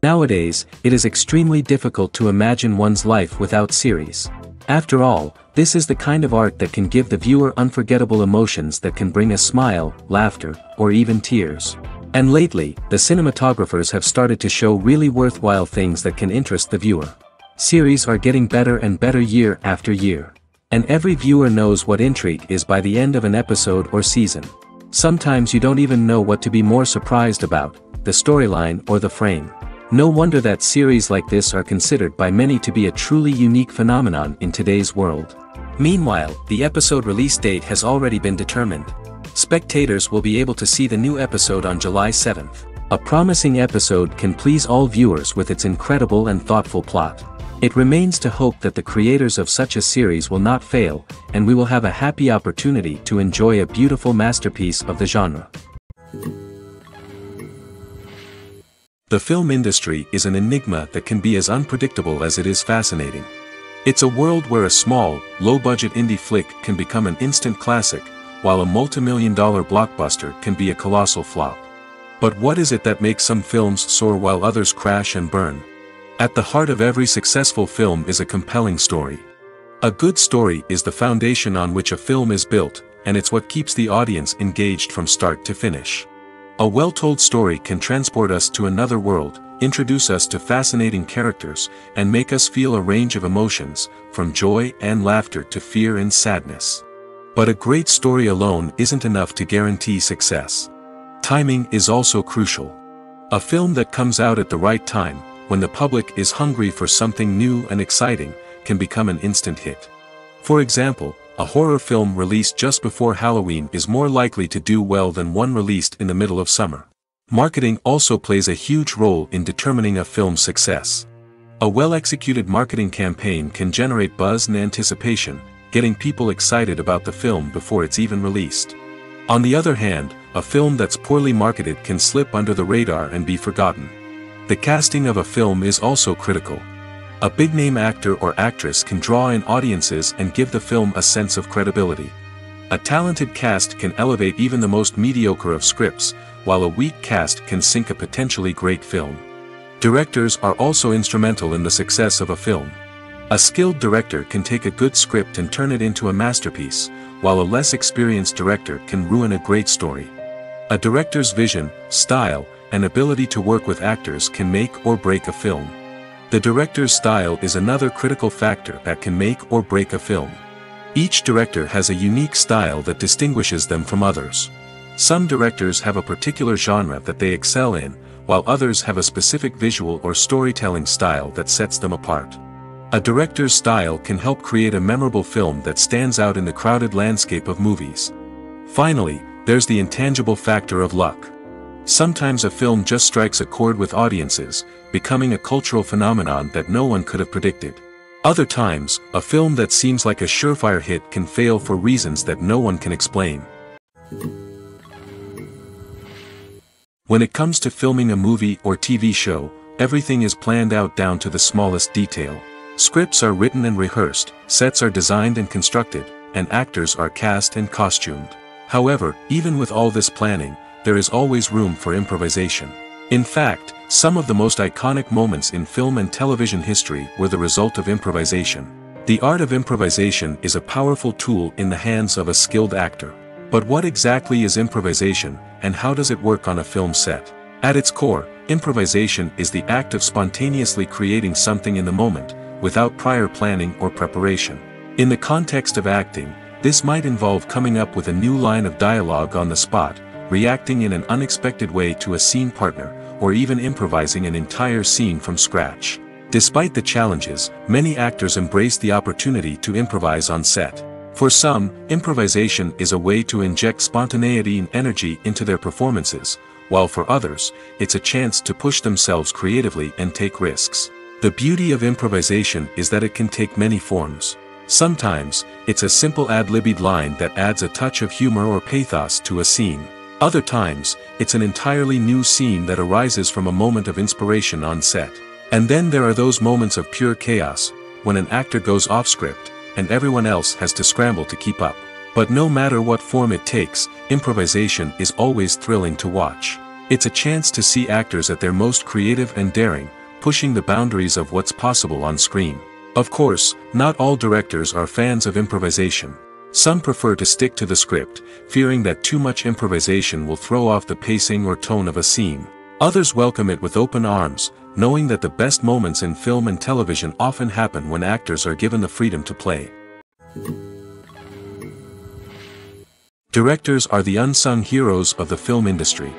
Nowadays, it is extremely difficult to imagine one's life without series. After all, this is the kind of art that can give the viewer unforgettable emotions that can bring a smile, laughter, or even tears. And lately, the cinematographers have started to show really worthwhile things that can interest the viewer. Series are getting better and better year after year. And every viewer knows what intrigue is by the end of an episode or season. Sometimes you don't even know what to be more surprised about, the storyline or the frame. No wonder that series like this are considered by many to be a truly unique phenomenon in today's world. Meanwhile, the episode release date has already been determined. Spectators will be able to see the new episode on July 7th. A promising episode can please all viewers with its incredible and thoughtful plot. It remains to hope that the creators of such a series will not fail, and we will have a happy opportunity to enjoy a beautiful masterpiece of the genre. The film industry is an enigma that can be as unpredictable as it is fascinating. It's a world where a small, low-budget indie flick can become an instant classic, while a multi-million-dollar blockbuster can be a colossal flop. But what is it that makes some films soar while others crash and burn? At the heart of every successful film is a compelling story. A good story is the foundation on which a film is built, and it's what keeps the audience engaged from start to finish. A well-told story can transport us to another world, introduce us to fascinating characters, and make us feel a range of emotions, from joy and laughter to fear and sadness. But a great story alone isn't enough to guarantee success. Timing is also crucial. A film that comes out at the right time, when the public is hungry for something new and exciting, can become an instant hit. For example, a horror film released just before Halloween is more likely to do well than one released in the middle of summer. Marketing also plays a huge role in determining a film's success. A well-executed marketing campaign can generate buzz and anticipation, getting people excited about the film before it's even released. On the other hand, a film that's poorly marketed can slip under the radar and be forgotten. The casting of a film is also critical. A big-name actor or actress can draw in audiences and give the film a sense of credibility. A talented cast can elevate even the most mediocre of scripts, while a weak cast can sink a potentially great film. Directors are also instrumental in the success of a film. A skilled director can take a good script and turn it into a masterpiece, while a less experienced director can ruin a great story. A director's vision, style, and ability to work with actors can make or break a film. The director's style is another critical factor that can make or break a film. Each director has a unique style that distinguishes them from others. Some directors have a particular genre that they excel in, while others have a specific visual or storytelling style that sets them apart. A director's style can help create a memorable film that stands out in the crowded landscape of movies. Finally, there's the intangible factor of luck. Sometimes a film just strikes a chord with audiences, becoming a cultural phenomenon that no one could have predicted. Other times, a film that seems like a surefire hit can fail for reasons that no one can explain. When it comes to filming a movie or TV show, everything is planned out down to the smallest detail. Scripts are written and rehearsed, sets are designed and constructed, and actors are cast and costumed. However, even with all this planning, there is always room for improvisation. In fact, some of the most iconic moments in film and television history were the result of improvisation. The art of improvisation is a powerful tool in the hands of a skilled actor. But what exactly is improvisation, and how does it work on a film set? At its core, improvisation is the act of spontaneously creating something in the moment, without prior planning or preparation. In the context of acting, this might involve coming up with a new line of dialogue on the spot, reacting in an unexpected way to a scene partner, or even improvising an entire scene from scratch. Despite the challenges, many actors embrace the opportunity to improvise on set. For some, improvisation is a way to inject spontaneity and energy into their performances, while for others, it's a chance to push themselves creatively and take risks. The beauty of improvisation is that it can take many forms. Sometimes, it's a simple ad-libbed line that adds a touch of humor or pathos to a scene. Other times, it's an entirely new scene that arises from a moment of inspiration on set. And then there are those moments of pure chaos, when an actor goes off script, and everyone else has to scramble to keep up. But no matter what form it takes, improvisation is always thrilling to watch. It's a chance to see actors at their most creative and daring, pushing the boundaries of what's possible on screen. Of course, not all directors are fans of improvisation. Some prefer to stick to the script, fearing that too much improvisation will throw off the pacing or tone of a scene. Others welcome it with open arms, knowing that the best moments in film and television often happen when actors are given the freedom to play. Directors are the unsung heroes of the film industry.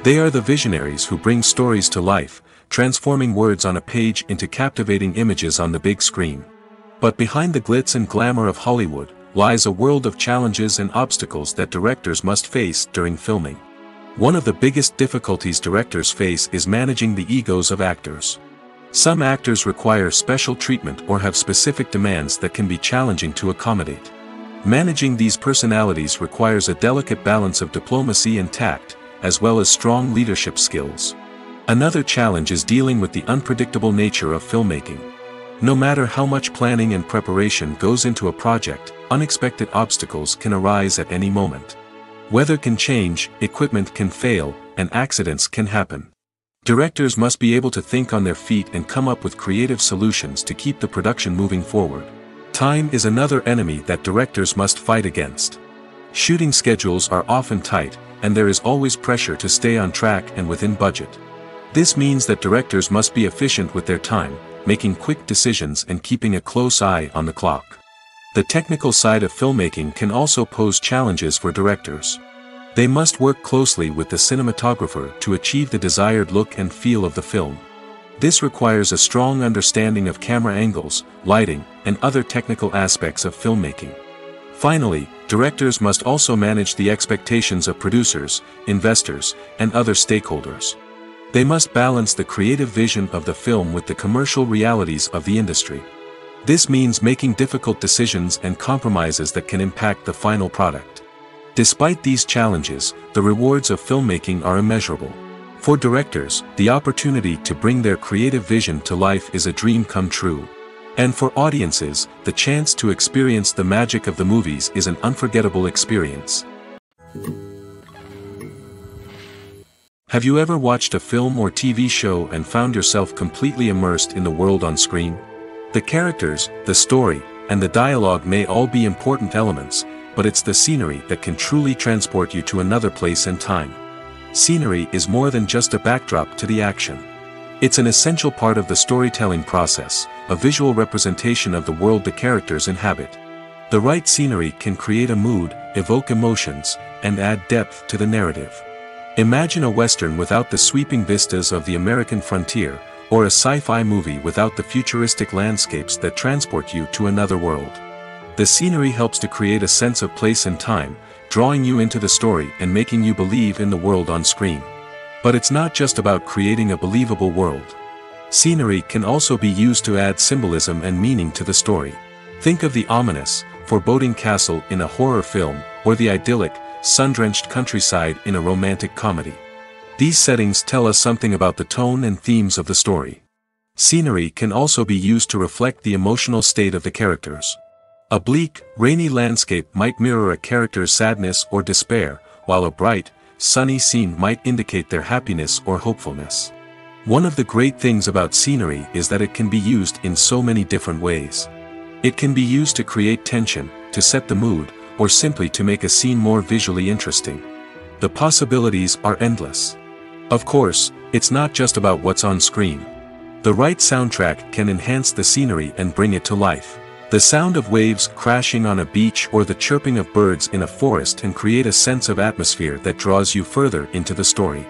They are the visionaries who bring stories to life, transforming words on a page into captivating images on the big screen. But behind the glitz and glamour of Hollywood lies a world of challenges and obstacles that directors must face during filming. One of the biggest difficulties directors face is managing the egos of actors. Some actors require special treatment or have specific demands that can be challenging to accommodate. Managing these personalities requires a delicate balance of diplomacy and tact, as well as strong leadership skills. Another challenge is dealing with the unpredictable nature of filmmaking. No matter how much planning and preparation goes into a project, unexpected obstacles can arise at any moment. Weather can change, equipment can fail, and accidents can happen. Directors must be able to think on their feet and come up with creative solutions to keep the production moving forward. Time is another enemy that directors must fight against. Shooting schedules are often tight, and there is always pressure to stay on track and within budget. This means that directors must be efficient with their time, making quick decisions and keeping a close eye on the clock. The technical side of filmmaking can also pose challenges for directors. They must work closely with the cinematographer to achieve the desired look and feel of the film. This requires a strong understanding of camera angles, lighting, and other technical aspects of filmmaking. Finally, directors must also manage the expectations of producers, investors, and other stakeholders. They must balance the creative vision of the film with the commercial realities of the industry. This means making difficult decisions and compromises that can impact the final product. Despite these challenges, the rewards of filmmaking are immeasurable. For directors, the opportunity to bring their creative vision to life is a dream come true. And for audiences, the chance to experience the magic of the movies is an unforgettable experience. Have you ever watched a film or TV show and found yourself completely immersed in the world on screen? The characters, the story, and the dialogue may all be important elements, but it's the scenery that can truly transport you to another place and time. Scenery is more than just a backdrop to the action. It's an essential part of the storytelling process, a visual representation of the world the characters inhabit. The right scenery can create a mood, evoke emotions, and add depth to the narrative. Imagine a Western without the sweeping vistas of the American frontier, or a sci-fi movie without the futuristic landscapes that transport you to another world. The scenery helps to create a sense of place and time, drawing you into the story and making you believe in the world on screen. But it's not just about creating a believable world. Scenery can also be used to add symbolism and meaning to the story. Think of the ominous, foreboding castle in a horror film, or the idyllic, sun-drenched countryside in a romantic comedy. These settings tell us something about the tone and themes of the story. Scenery can also be used to reflect the emotional state of the characters. A bleak, rainy landscape might mirror a character's sadness or despair, while a bright, sunny scene might indicate their happiness or hopefulness. One of the great things about scenery is that it can be used in so many different ways. It can be used to create tension, to set the mood, or simply to make a scene more visually interesting. The possibilities are endless. Of course, it's not just about what's on screen. The right soundtrack can enhance the scenery and bring it to life. The sound of waves crashing on a beach or the chirping of birds in a forest can create a sense of atmosphere that draws you further into the story.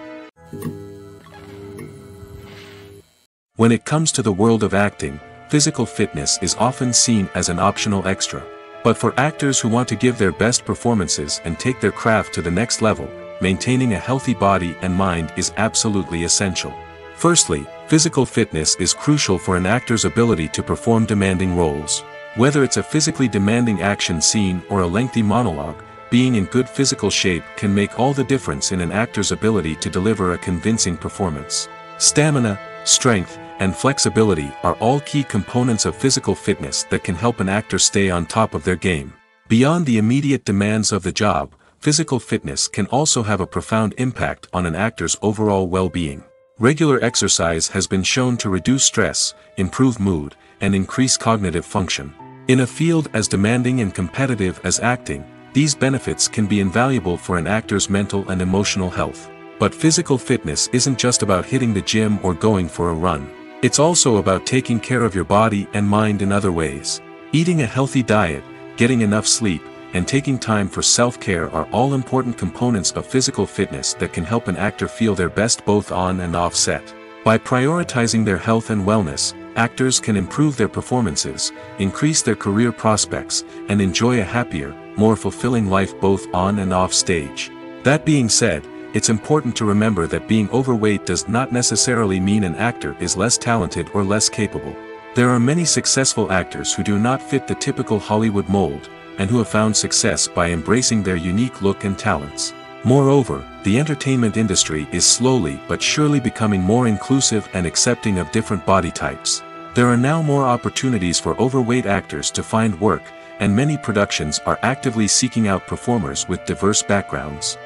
When it comes to the world of acting, physical fitness is often seen as an optional extra. But for actors who want to give their best performances and take their craft to the next level, maintaining a healthy body and mind is absolutely essential. Firstly, physical fitness is crucial for an actor's ability to perform demanding roles. Whether it's a physically demanding action scene or a lengthy monologue, being in good physical shape can make all the difference in an actor's ability to deliver a convincing performance. Stamina, strength, and flexibility are all key components of physical fitness that can help an actor stay on top of their game. Beyond the immediate demands of the job, physical fitness can also have a profound impact on an actor's overall well-being. Regular exercise has been shown to reduce stress, improve mood, and increase cognitive function. In a field as demanding and competitive as acting, these benefits can be invaluable for an actor's mental and emotional health. But physical fitness isn't just about hitting the gym or going for a run. It's also about taking care of your body and mind in other ways. Eating a healthy diet, getting enough sleep, and taking time for self-care are all important components of physical fitness that can help an actor feel their best both on and off set. By prioritizing their health and wellness, actors can improve their performances, increase their career prospects, and enjoy a happier, more fulfilling life both on and off stage. That being said, it's important to remember that being overweight does not necessarily mean an actor is less talented or less capable. There are many successful actors who do not fit the typical Hollywood mold, and who have found success by embracing their unique look and talents. Moreover, the entertainment industry is slowly but surely becoming more inclusive and accepting of different body types. There are now more opportunities for overweight actors to find work, and many productions are actively seeking out performers with diverse backgrounds.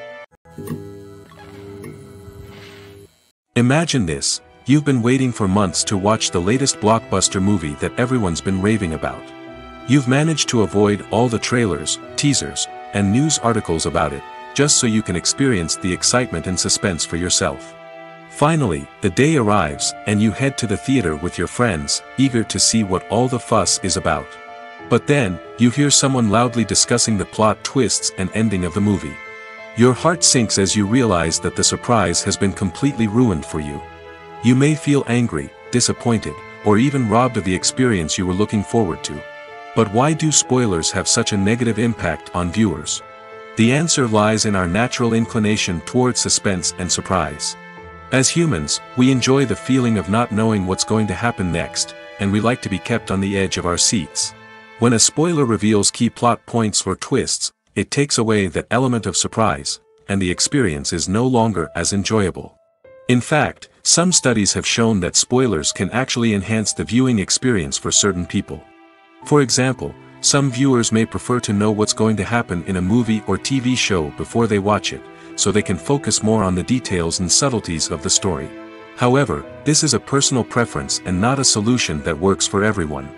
Imagine this: you've been waiting for months to watch the latest blockbuster movie that everyone's been raving about. You've managed to avoid all the trailers, teasers, and news articles about it, just so you can experience the excitement and suspense for yourself. Finally, the day arrives, and you head to the theater with your friends, eager to see what all the fuss is about. But then, you hear someone loudly discussing the plot twists and ending of the movie. Your heart sinks as you realize that the surprise has been completely ruined for you. You may feel angry, disappointed, or even robbed of the experience you were looking forward to. But why do spoilers have such a negative impact on viewers? The answer lies in our natural inclination toward suspense and surprise. As humans, we enjoy the feeling of not knowing what's going to happen next, and we like to be kept on the edge of our seats. When a spoiler reveals key plot points or twists, it takes away that element of surprise, and the experience is no longer as enjoyable. In fact, some studies have shown that spoilers can actually enhance the viewing experience for certain people. For example, some viewers may prefer to know what's going to happen in a movie or TV show before they watch it, so they can focus more on the details and subtleties of the story. However, this is a personal preference and not a solution that works for everyone.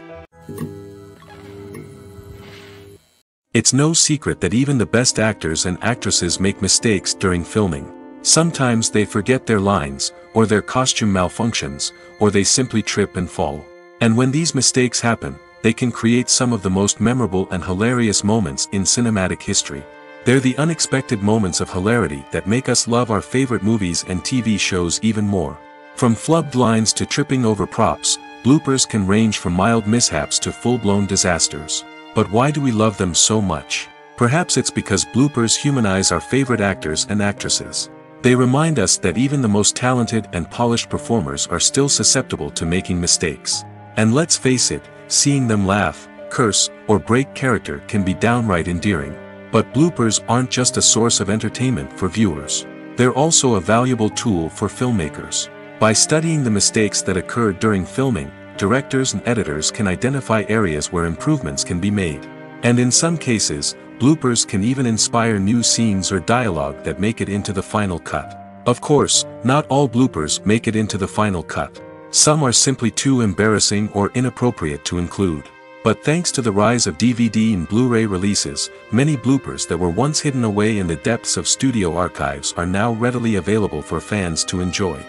It's no secret that even the best actors and actresses make mistakes during filming. Sometimes they forget their lines, or their costume malfunctions, or they simply trip and fall. And when these mistakes happen, they can create some of the most memorable and hilarious moments in cinematic history. They're the unexpected moments of hilarity that make us love our favorite movies and TV shows even more. From flubbed lines to tripping over props, bloopers can range from mild mishaps to full-blown disasters. But why do we love them so much? Perhaps it's because bloopers humanize our favorite actors and actresses. They remind us that even the most talented and polished performers are still susceptible to making mistakes. And let's face it, seeing them laugh, curse, or break character can be downright endearing. But bloopers aren't just a source of entertainment for viewers. They're also a valuable tool for filmmakers. By studying the mistakes that occurred during filming, directors and editors can identify areas where improvements can be made. And in some cases, bloopers can even inspire new scenes or dialogue that make it into the final cut. Of course, not all bloopers make it into the final cut. Some are simply too embarrassing or inappropriate to include. But thanks to the rise of DVD and Blu-ray releases, many bloopers that were once hidden away in the depths of studio archives are now readily available for fans to enjoy.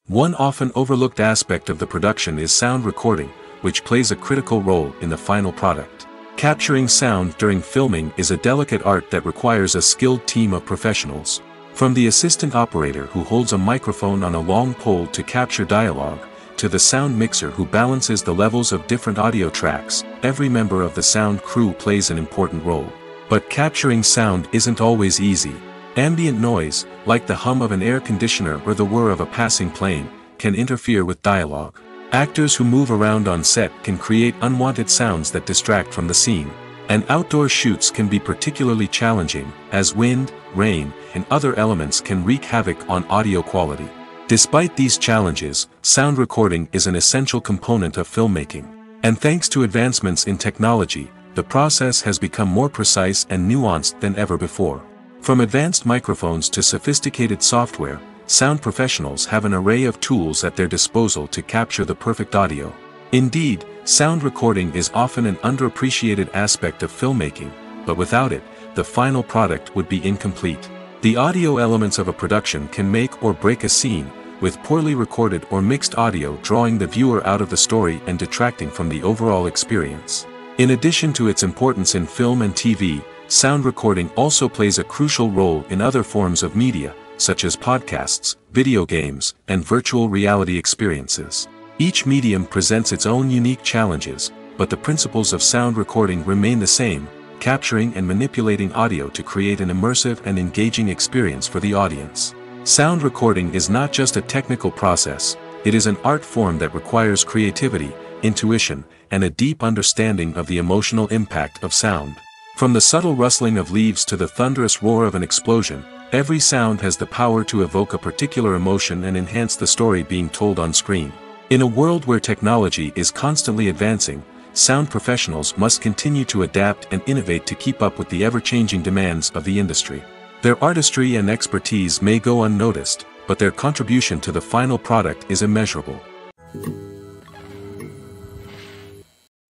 One often overlooked aspect of the production is sound recording, which plays a critical role in the final product. Capturing sound during filming is a delicate art that requires a skilled team of professionals. From the assistant operator who holds a microphone on a long pole to capture dialogue, to the sound mixer who balances the levels of different audio tracks, every member of the sound crew plays an important role. But capturing sound isn't always easy. Ambient noise, like the hum of an air conditioner or the whir of a passing plane, can interfere with dialogue. Actors who move around on set can create unwanted sounds that distract from the scene. And outdoor shoots can be particularly challenging, as wind, rain, and other elements can wreak havoc on audio quality. Despite these challenges, sound recording is an essential component of filmmaking. And thanks to advancements in technology, the process has become more precise and nuanced than ever before. From advanced microphones to sophisticated software, sound professionals have an array of tools at their disposal to capture the perfect audio. Indeed, sound recording is often an underappreciated aspect of filmmaking, but without it, the final product would be incomplete. The audio elements of a production can make or break a scene, with poorly recorded or mixed audio drawing the viewer out of the story and detracting from the overall experience. In addition to its importance in film and TV, sound recording also plays a crucial role in other forms of media, such as podcasts, video games, and virtual reality experiences. Each medium presents its own unique challenges, but the principles of sound recording remain the same, capturing and manipulating audio to create an immersive and engaging experience for the audience. Sound recording is not just a technical process, it is an art form that requires creativity, intuition, and a deep understanding of the emotional impact of sound. From the subtle rustling of leaves to the thunderous roar of an explosion, every sound has the power to evoke a particular emotion and enhance the story being told on screen. In a world where technology is constantly advancing, sound professionals must continue to adapt and innovate to keep up with the ever-changing demands of the industry. Their artistry and expertise may go unnoticed, but their contribution to the final product is immeasurable.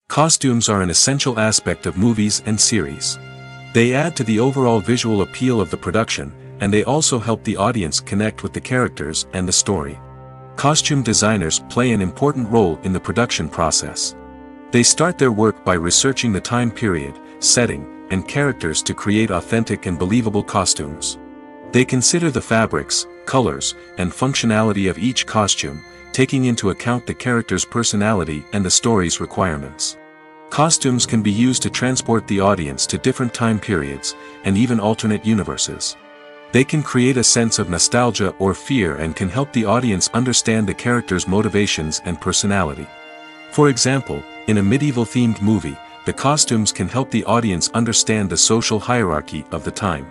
Costumes are an essential aspect of movies and series. They add to the overall visual appeal of the production, and they also help the audience connect with the characters and the story. Costume designers play an important role in the production process. They start their work by researching the time period, setting, and characters to create authentic and believable costumes. They consider the fabrics, colors, and functionality of each costume, taking into account the character's personality and the story's requirements. Costumes can be used to transport the audience to different time periods, and even alternate universes. They can create a sense of nostalgia or fear and can help the audience understand the character's motivations and personality. For example, in a medieval-themed movie, the costumes can help the audience understand the social hierarchy of the time.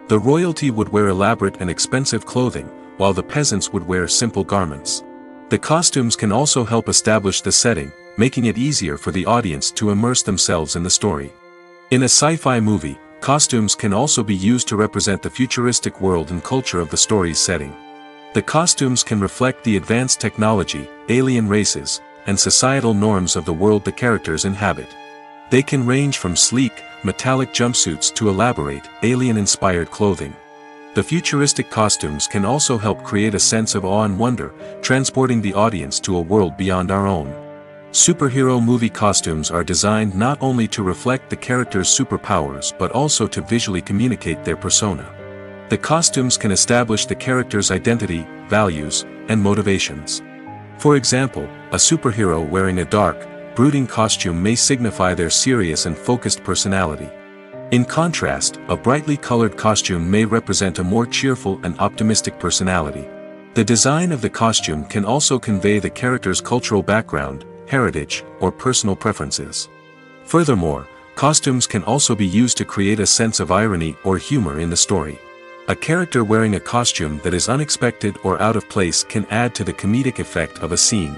The royalty would wear elaborate and expensive clothing, while the peasants would wear simple garments. The costumes can also help establish the setting, making it easier for the audience to immerse themselves in the story. In a sci-fi movie, costumes can also be used to represent the futuristic world and culture of the story's setting. The costumes can reflect the advanced technology, alien races, and societal norms of the world the characters inhabit. They can range from sleek, metallic jumpsuits to elaborate, alien-inspired clothing. The futuristic costumes can also help create a sense of awe and wonder, transporting the audience to a world beyond our own. Superhero movie costumes are designed not only to reflect the character's superpowers but also to visually communicate their persona. The costumes can establish the character's identity, values, and motivations. For example, a superhero wearing a dark, brooding costume may signify their serious and focused personality. In contrast, a brightly colored costume may represent a more cheerful and optimistic personality. The design of the costume can also convey the character's cultural background, heritage, or personal preferences. Furthermore, costumes can also be used to create a sense of irony or humor in the story. A character wearing a costume that is unexpected or out of place can add to the comedic effect of a scene.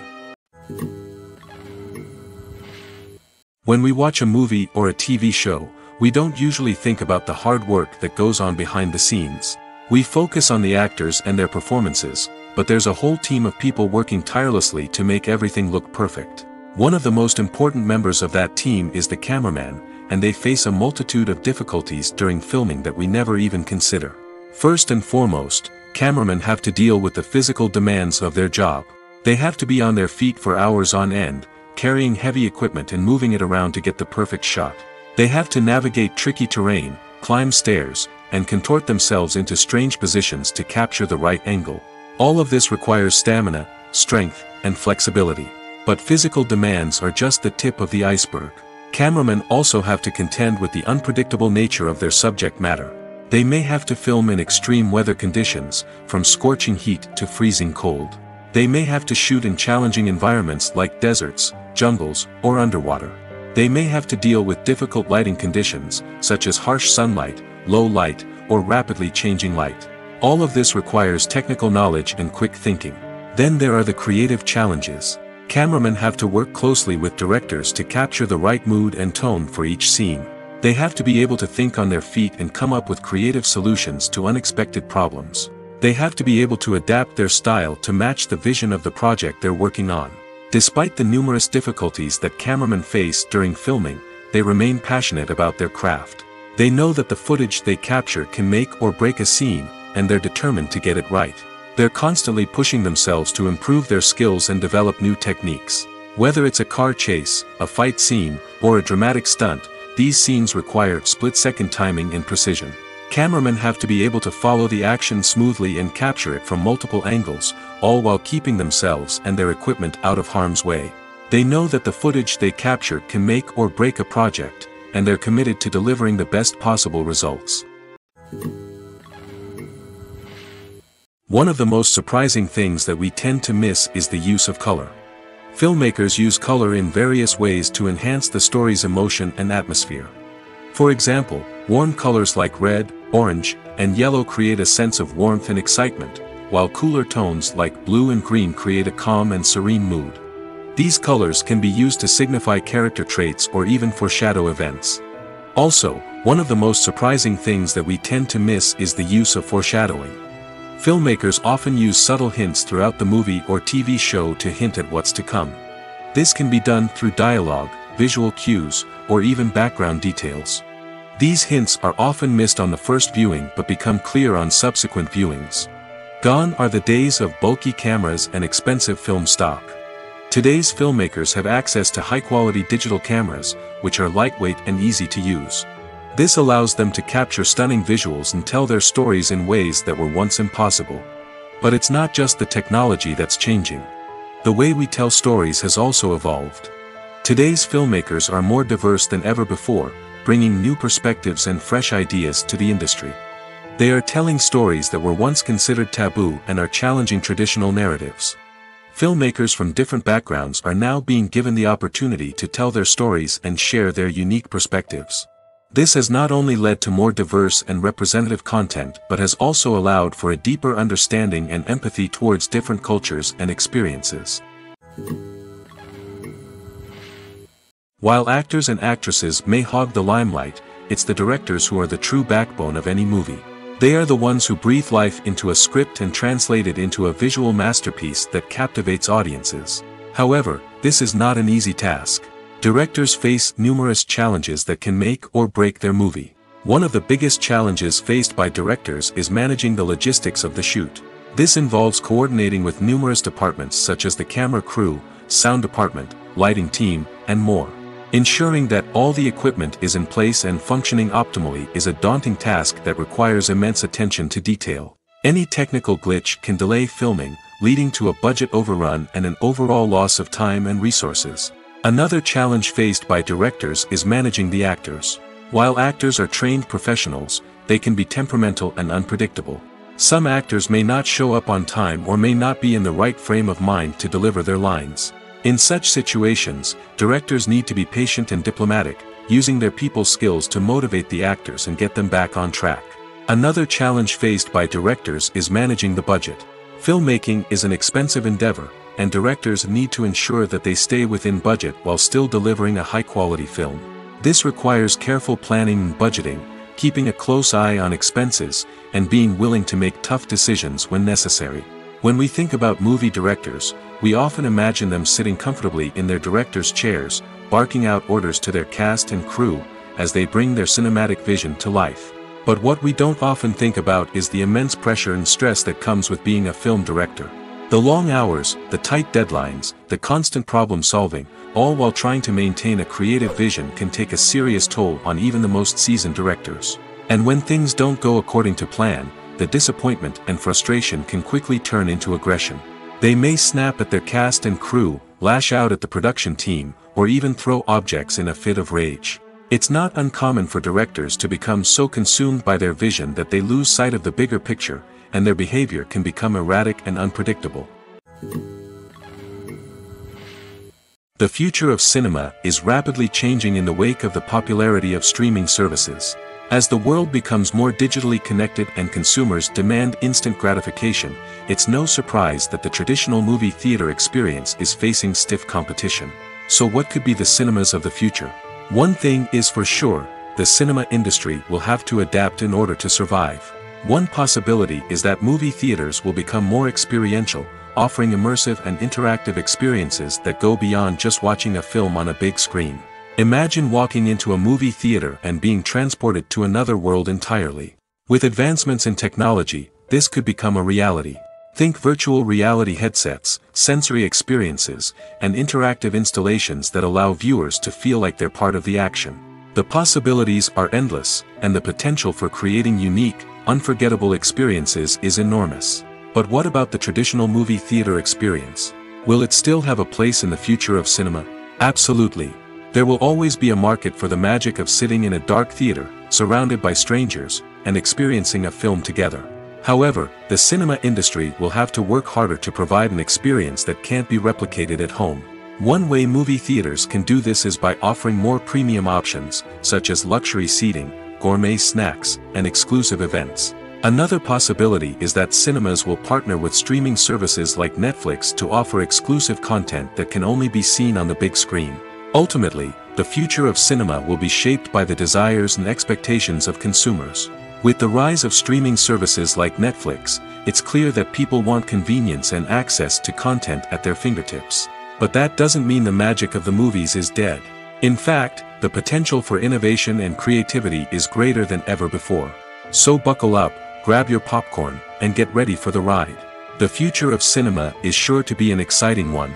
When we watch a movie or a TV show, we don't usually think about the hard work that goes on behind the scenes. We focus on the actors and their performances, but there's a whole team of people working tirelessly to make everything look perfect. One of the most important members of that team is the cameraman, and they face a multitude of difficulties during filming that we never even consider. First and foremost, cameramen have to deal with the physical demands of their job. They have to be on their feet for hours on end, carrying heavy equipment and moving it around to get the perfect shot. They have to navigate tricky terrain, climb stairs, and contort themselves into strange positions to capture the right angle. All of this requires stamina, strength, and flexibility. But physical demands are just the tip of the iceberg. Cameramen also have to contend with the unpredictable nature of their subject matter. They may have to film in extreme weather conditions, from scorching heat to freezing cold. They may have to shoot in challenging environments like deserts, jungles, or underwater. They may have to deal with difficult lighting conditions, such as harsh sunlight, low light, or rapidly changing light. All of this requires technical knowledge and quick thinking. Then there are the creative challenges. Cameramen have to work closely with directors to capture the right mood and tone for each scene. They have to be able to think on their feet and come up with creative solutions to unexpected problems. They have to be able to adapt their style to match the vision of the project they're working on. Despite the numerous difficulties that cameramen face during filming, they remain passionate about their craft. They know that the footage they capture can make or break a scene, and they're determined to get it right. They're constantly pushing themselves to improve their skills and develop new techniques. Whether it's a car chase, a fight scene, or a dramatic stunt, these scenes require split-second timing and precision. Cameramen have to be able to follow the action smoothly and capture it from multiple angles, all while keeping themselves and their equipment out of harm's way. They know that the footage they capture can make or break a project, and they're committed to delivering the best possible results. One of the most surprising things that we tend to miss is the use of color. Filmmakers use color in various ways to enhance the story's emotion and atmosphere. For example, warm colors like red, orange, and yellow create a sense of warmth and excitement, while cooler tones like blue and green create a calm and serene mood. These colors can be used to signify character traits or even foreshadow events. Also, one of the most surprising things that we tend to miss is the use of foreshadowing. Filmmakers often use subtle hints throughout the movie or TV show to hint at what's to come. This can be done through dialogue, visual cues, or even background details. These hints are often missed on the first viewing but become clear on subsequent viewings. Gone are the days of bulky cameras and expensive film stock. Today's filmmakers have access to high-quality digital cameras, which are lightweight and easy to use. This allows them to capture stunning visuals and tell their stories in ways that were once impossible. But it's not just the technology that's changing. The way we tell stories has also evolved. Today's filmmakers are more diverse than ever before, bringing new perspectives and fresh ideas to the industry. They are telling stories that were once considered taboo and are challenging traditional narratives. Filmmakers from different backgrounds are now being given the opportunity to tell their stories and share their unique perspectives. This has not only led to more diverse and representative content but has also allowed for a deeper understanding and empathy towards different cultures and experiences. While actors and actresses may hog the limelight, it's the directors who are the true backbone of any movie. They are the ones who breathe life into a script and translate it into a visual masterpiece that captivates audiences. However, this is not an easy task. Directors face numerous challenges that can make or break their movie. One of the biggest challenges faced by directors is managing the logistics of the shoot. This involves coordinating with numerous departments such as the camera crew, sound department, lighting team, and more. Ensuring that all the equipment is in place and functioning optimally is a daunting task that requires immense attention to detail. Any technical glitch can delay filming, leading to a budget overrun and an overall loss of time and resources. Another challenge faced by directors is managing the actors. While actors are trained professionals, they can be temperamental and unpredictable. Some actors may not show up on time or may not be in the right frame of mind to deliver their lines. In such situations, directors need to be patient and diplomatic, using their people skills to motivate the actors and get them back on track. Another challenge faced by directors is managing the budget. Filmmaking is an expensive endeavor, and directors need to ensure that they stay within budget while still delivering a high-quality film. This requires careful planning and budgeting, keeping a close eye on expenses, and being willing to make tough decisions when necessary. When we think about movie directors, we often imagine them sitting comfortably in their director's chairs, barking out orders to their cast and crew, as they bring their cinematic vision to life. But what we don't often think about is the immense pressure and stress that comes with being a film director. The long hours, the tight deadlines, the constant problem solving, all while trying to maintain a creative vision can take a serious toll on even the most seasoned directors. And when things don't go according to plan, the disappointment and frustration can quickly turn into aggression. They may snap at their cast and crew, lash out at the production team, or even throw objects in a fit of rage. It's not uncommon for directors to become so consumed by their vision that they lose sight of the bigger picture, and their behavior can become erratic and unpredictable. The future of cinema is rapidly changing in the wake of the popularity of streaming services. As the world becomes more digitally connected and consumers demand instant gratification, it's no surprise that the traditional movie theater experience is facing stiff competition. So what could be the cinemas of the future? One thing is for sure, the cinema industry will have to adapt in order to survive. One possibility is that movie theaters will become more experiential, offering immersive and interactive experiences that go beyond just watching a film on a big screen. Imagine walking into a movie theater and being transported to another world entirely. With advancements in technology, this could become a reality. Think virtual reality headsets, sensory experiences, and interactive installations that allow viewers to feel like they're part of the action. The possibilities are endless, and the potential for creating unique, unforgettable experiences is enormous. But what about the traditional movie theater experience? Will it still have a place in the future of cinema? Absolutely. There will always be a market for the magic of sitting in a dark theater, surrounded by strangers, and experiencing a film together. However, the cinema industry will have to work harder to provide an experience that can't be replicated at home. One way movie theaters can do this is by offering more premium options, such as luxury seating, gourmet snacks, and exclusive events. Another possibility is that cinemas will partner with streaming services like Netflix to offer exclusive content that can only be seen on the big screen. Ultimately, the future of cinema will be shaped by the desires and expectations of consumers. With the rise of streaming services like Netflix, it's clear that people want convenience and access to content at their fingertips. But that doesn't mean the magic of the movies is dead. In fact, the potential for innovation and creativity is greater than ever before. So buckle up, grab your popcorn, and get ready for the ride. The future of cinema is sure to be an exciting one.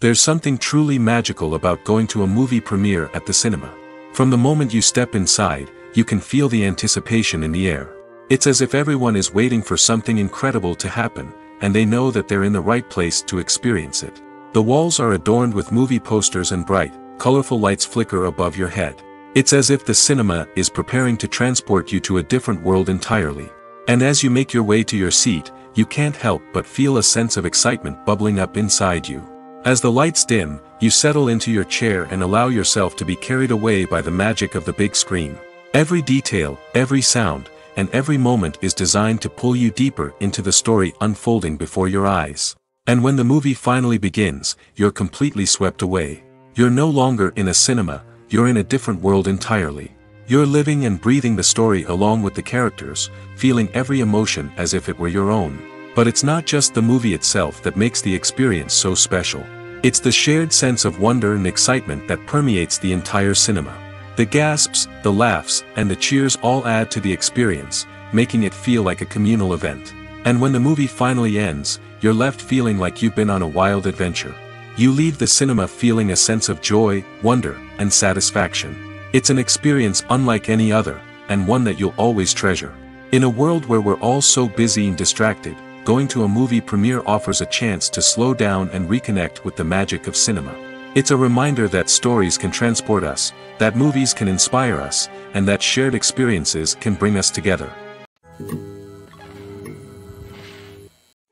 There's something truly magical about going to a movie premiere at the cinema. From the moment you step inside, you can feel the anticipation in the air. It's as if everyone is waiting for something incredible to happen, and they know that they're in the right place to experience it. The walls are adorned with movie posters and bright, colorful lights flicker above your head. It's as if the cinema is preparing to transport you to a different world entirely. And as you make your way to your seat, you can't help but feel a sense of excitement bubbling up inside you. As the lights dim, you settle into your chair and allow yourself to be carried away by the magic of the big screen. Every detail, every sound, and every moment is designed to pull you deeper into the story unfolding before your eyes. And when the movie finally begins, you're completely swept away. You're no longer in a cinema, you're in a different world entirely. You're living and breathing the story along with the characters, feeling every emotion as if it were your own. But it's not just the movie itself that makes the experience so special. It's the shared sense of wonder and excitement that permeates the entire cinema. The gasps, the laughs, and the cheers all add to the experience, making it feel like a communal event. And when the movie finally ends, you're left feeling like you've been on a wild adventure. You leave the cinema feeling a sense of joy, wonder, and satisfaction. It's an experience unlike any other, and one that you'll always treasure. In a world where we're all so busy and distracted, going to a movie premiere offers a chance to slow down and reconnect with the magic of cinema. It's a reminder that stories can transport us, that movies can inspire us, and that shared experiences can bring us together.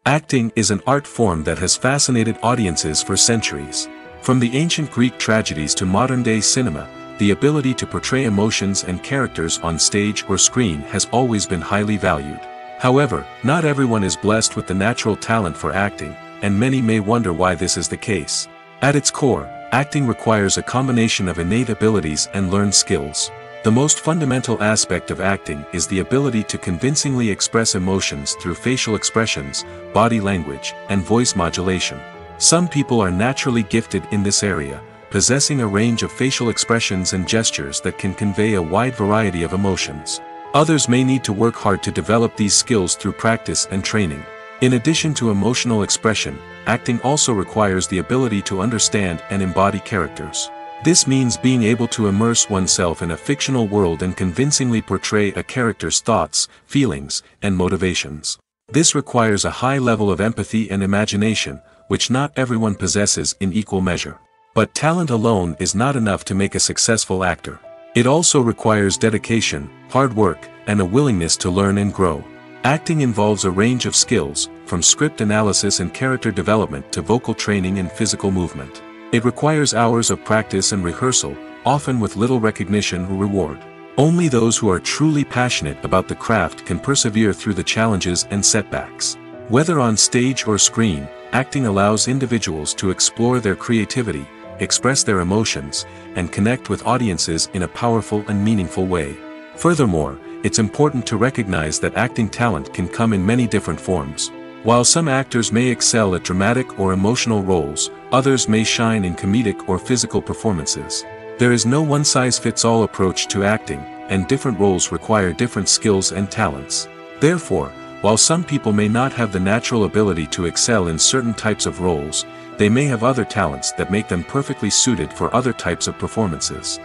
Acting is an art form that has fascinated audiences for centuries. From the ancient Greek tragedies to modern-day cinema, the ability to portray emotions and characters on stage or screen has always been highly valued. However, not everyone is blessed with the natural talent for acting, and many may wonder why this is the case. At its core, acting requires a combination of innate abilities and learned skills. The most fundamental aspect of acting is the ability to convincingly express emotions through facial expressions, body language, and voice modulation. Some people are naturally gifted in this area, possessing a range of facial expressions and gestures that can convey a wide variety of emotions. Others may need to work hard to develop these skills through practice and training. In addition to emotional expression, acting also requires the ability to understand and embody characters. This means being able to immerse oneself in a fictional world and convincingly portray a character's thoughts, feelings, and motivations. This requires a high level of empathy and imagination, which not everyone possesses in equal measure. But talent alone is not enough to make a successful actor. It also requires dedication, hard work, and a willingness to learn and grow. Acting involves a range of skills, from script analysis and character development to vocal training and physical movement. It requires hours of practice and rehearsal, often with little recognition or reward. Only those who are truly passionate about the craft can persevere through the challenges and setbacks. Whether on stage or screen, acting allows individuals to explore their creativity, express their emotions, and connect with audiences in a powerful and meaningful way. Furthermore, it's important to recognize that acting talent can come in many different forms. While some actors may excel at dramatic or emotional roles, others may shine in comedic or physical performances. There is no one-size-fits-all approach to acting, and different roles require different skills and talents. Therefore, while some people may not have the natural ability to excel in certain types of roles, they may have other talents that make them perfectly suited for other types of performances.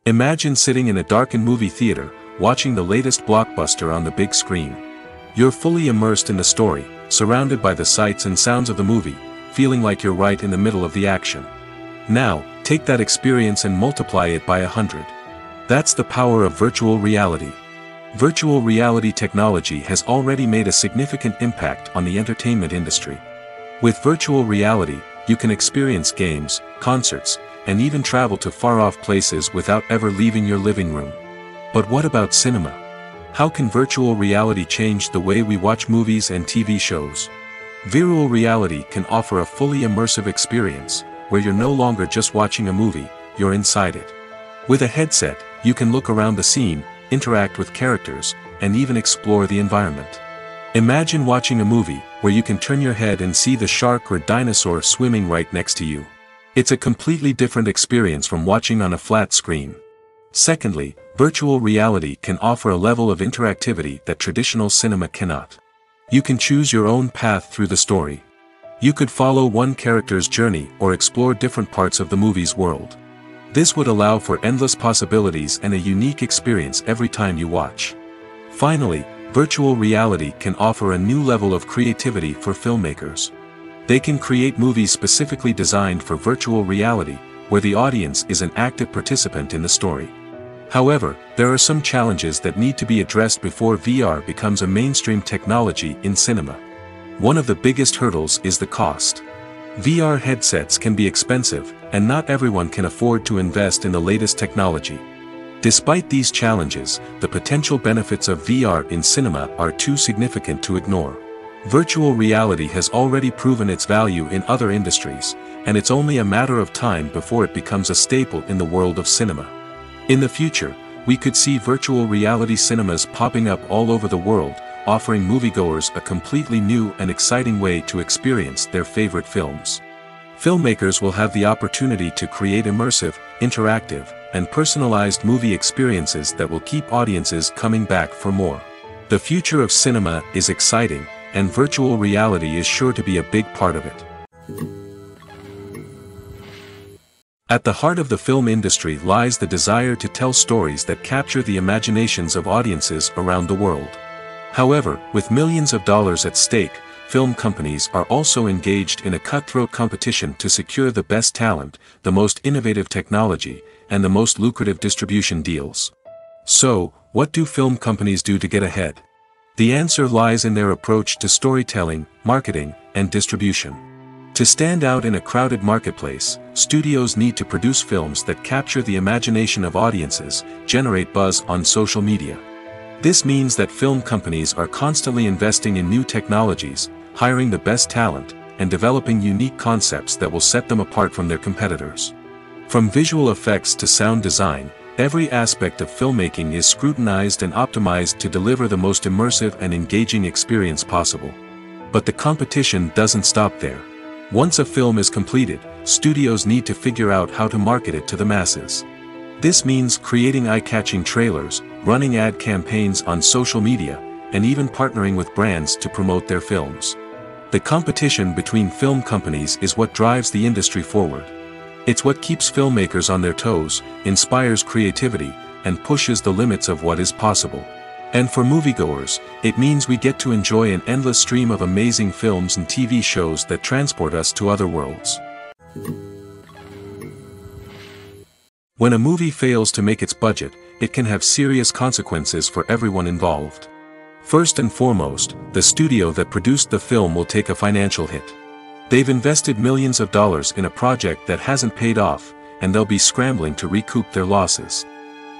Imagine sitting in a darkened movie theater, watching the latest blockbuster on the big screen. You're fully immersed in the story, surrounded by the sights and sounds of the movie, feeling like you're right in the middle of the action. Now, take that experience and multiply it by 100. That's the power of virtual reality. Virtual reality technology has already made a significant impact on the entertainment industry. With virtual reality, you can experience games, concerts, and even travel to far-off places without ever leaving your living room. But what about cinema? How can virtual reality change the way we watch movies and TV shows? Virtual reality can offer a fully immersive experience, where you're no longer just watching a movie, you're inside it. With a headset, you can look around the scene, interact with characters, and even explore the environment. Imagine watching a movie where you can turn your head and see the shark or dinosaur swimming right next to you. It's a completely different experience from watching on a flat screen. Secondly, virtual reality can offer a level of interactivity that traditional cinema cannot. You can choose your own path through the story. You could follow one character's journey or explore different parts of the movie's world. This would allow for endless possibilities and a unique experience every time you watch. Finally, virtual reality can offer a new level of creativity for filmmakers. They can create movies specifically designed for virtual reality, where the audience is an active participant in the story. However, there are some challenges that need to be addressed before VR becomes a mainstream technology in cinema. One of the biggest hurdles is the cost. VR headsets can be expensive, and not everyone can afford to invest in the latest technology. Despite these challenges, the potential benefits of VR in cinema are too significant to ignore. Virtual reality has already proven its value in other industries, and it's only a matter of time before it becomes a staple in the world of cinema. In the future, we could see virtual reality cinemas popping up all over the world, offering moviegoers a completely new and exciting way to experience their favorite films. Filmmakers will have the opportunity to create immersive, interactive, and personalized movie experiences that will keep audiences coming back for more. The future of cinema is exciting, and virtual reality is sure to be a big part of it. At the heart of the film industry lies the desire to tell stories that capture the imaginations of audiences around the world. However, with millions of dollars at stake, film companies are also engaged in a cutthroat competition to secure the best talent, the most innovative technology, and the most lucrative distribution deals. So, what do film companies do to get ahead? The answer lies in their approach to storytelling, marketing, and distribution. To stand out in a crowded marketplace, studios need to produce films that capture the imagination of audiences, generate buzz on social media. This means that film companies are constantly investing in new technologies, hiring the best talent, and developing unique concepts that will set them apart from their competitors. From visual effects to sound design, every aspect of filmmaking is scrutinized and optimized to deliver the most immersive and engaging experience possible. But the competition doesn't stop there. Once a film is completed, studios need to figure out how to market it to the masses. This means creating eye-catching trailers, running ad campaigns on social media, and even partnering with brands to promote their films. The competition between film companies is what drives the industry forward. It's what keeps filmmakers on their toes, inspires creativity, and pushes the limits of what is possible. And for moviegoers, it means we get to enjoy an endless stream of amazing films and TV shows that transport us to other worlds. When a movie fails to make its budget, it can have serious consequences for everyone involved. First and foremost, the studio that produced the film will take a financial hit. They've invested millions of dollars in a project that hasn't paid off, and they'll be scrambling to recoup their losses.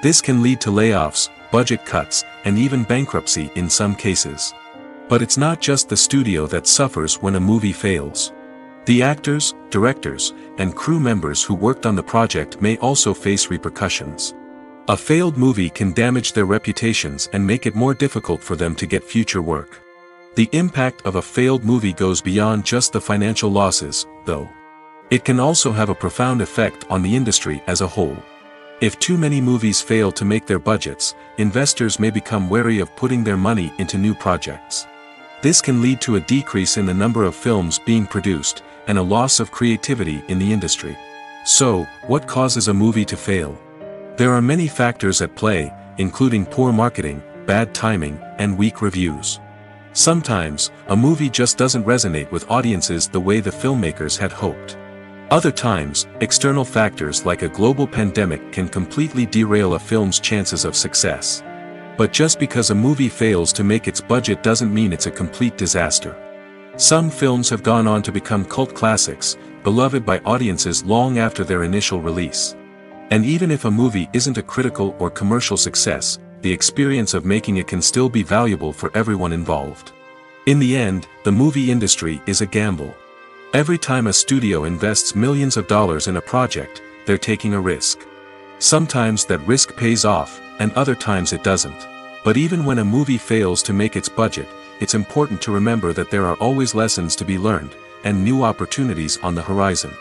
This can lead to layoffs, budget cuts, and even bankruptcy in some cases. But it's not just the studio that suffers when a movie fails. The actors, directors, and crew members who worked on the project may also face repercussions. A failed movie can damage their reputations and make it more difficult for them to get future work. The impact of a failed movie goes beyond just the financial losses, though. It can also have a profound effect on the industry as a whole. If too many movies fail to make their budgets, investors may become wary of putting their money into new projects. This can lead to a decrease in the number of films being produced, and a loss of creativity in the industry. So, what causes a movie to fail? There are many factors at play, including poor marketing, bad timing, and weak reviews. Sometimes, a movie just doesn't resonate with audiences the way the filmmakers had hoped. Other times, external factors like a global pandemic can completely derail a film's chances of success. But just because a movie fails to make its budget doesn't mean it's a complete disaster. Some films have gone on to become cult classics, beloved by audiences long after their initial release. And even if a movie isn't a critical or commercial success, the experience of making it can still be valuable for everyone involved. In the end, the movie industry is a gamble. Every time a studio invests millions of dollars in a project, they're taking a risk. Sometimes that risk pays off, and other times it doesn't. But even when a movie fails to make its budget, it's important to remember that there are always lessons to be learned, and new opportunities on the horizon.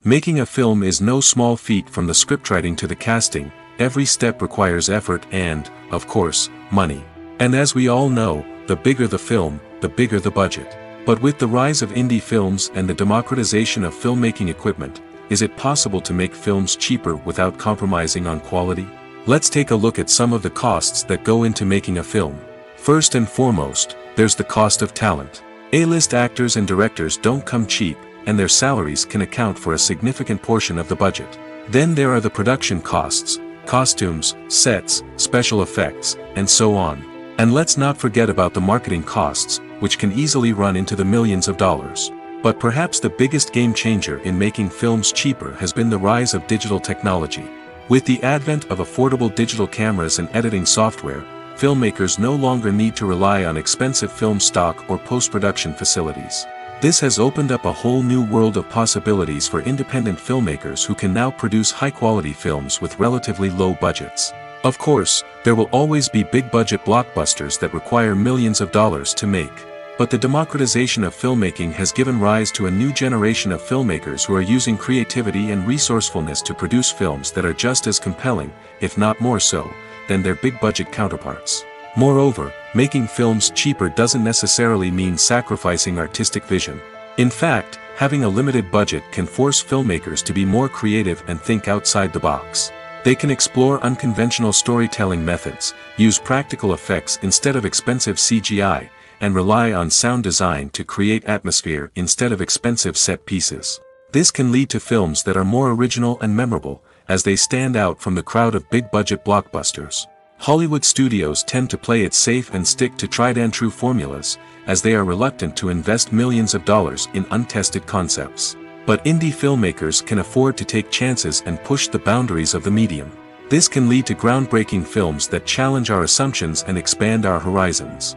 Making a film is no small feat. From the scriptwriting to the casting, every step requires effort and, of course, money. And as we all know, the bigger the film, the bigger the budget. But with the rise of indie films and the democratization of filmmaking equipment, is it possible to make films cheaper without compromising on quality? Let's take a look at some of the costs that go into making a film. First and foremost, there's the cost of talent. A-list actors and directors don't come cheap, and their salaries can account for a significant portion of the budget. Then there are the production costs, costumes, sets, special effects, and so on. And let's not forget about the marketing costs, which can easily run into the millions of dollars. But perhaps the biggest game changer in making films cheaper has been the rise of digital technology. With the advent of affordable digital cameras and editing software, filmmakers no longer need to rely on expensive film stock or post-production facilities. This has opened up a whole new world of possibilities for independent filmmakers who can now produce high-quality films with relatively low budgets. Of course, there will always be big-budget blockbusters that require millions of dollars to make. But the democratization of filmmaking has given rise to a new generation of filmmakers who are using creativity and resourcefulness to produce films that are just as compelling, if not more so, than their big-budget counterparts. Moreover, making films cheaper doesn't necessarily mean sacrificing artistic vision. In fact, having a limited budget can force filmmakers to be more creative and think outside the box. They can explore unconventional storytelling methods, use practical effects instead of expensive CGI, and rely on sound design to create atmosphere instead of expensive set pieces. This can lead to films that are more original and memorable, as they stand out from the crowd of big-budget blockbusters. Hollywood studios tend to play it safe and stick to tried-and-true formulas, as they are reluctant to invest millions of dollars in untested concepts. But indie filmmakers can afford to take chances and push the boundaries of the medium. This can lead to groundbreaking films that challenge our assumptions and expand our horizons.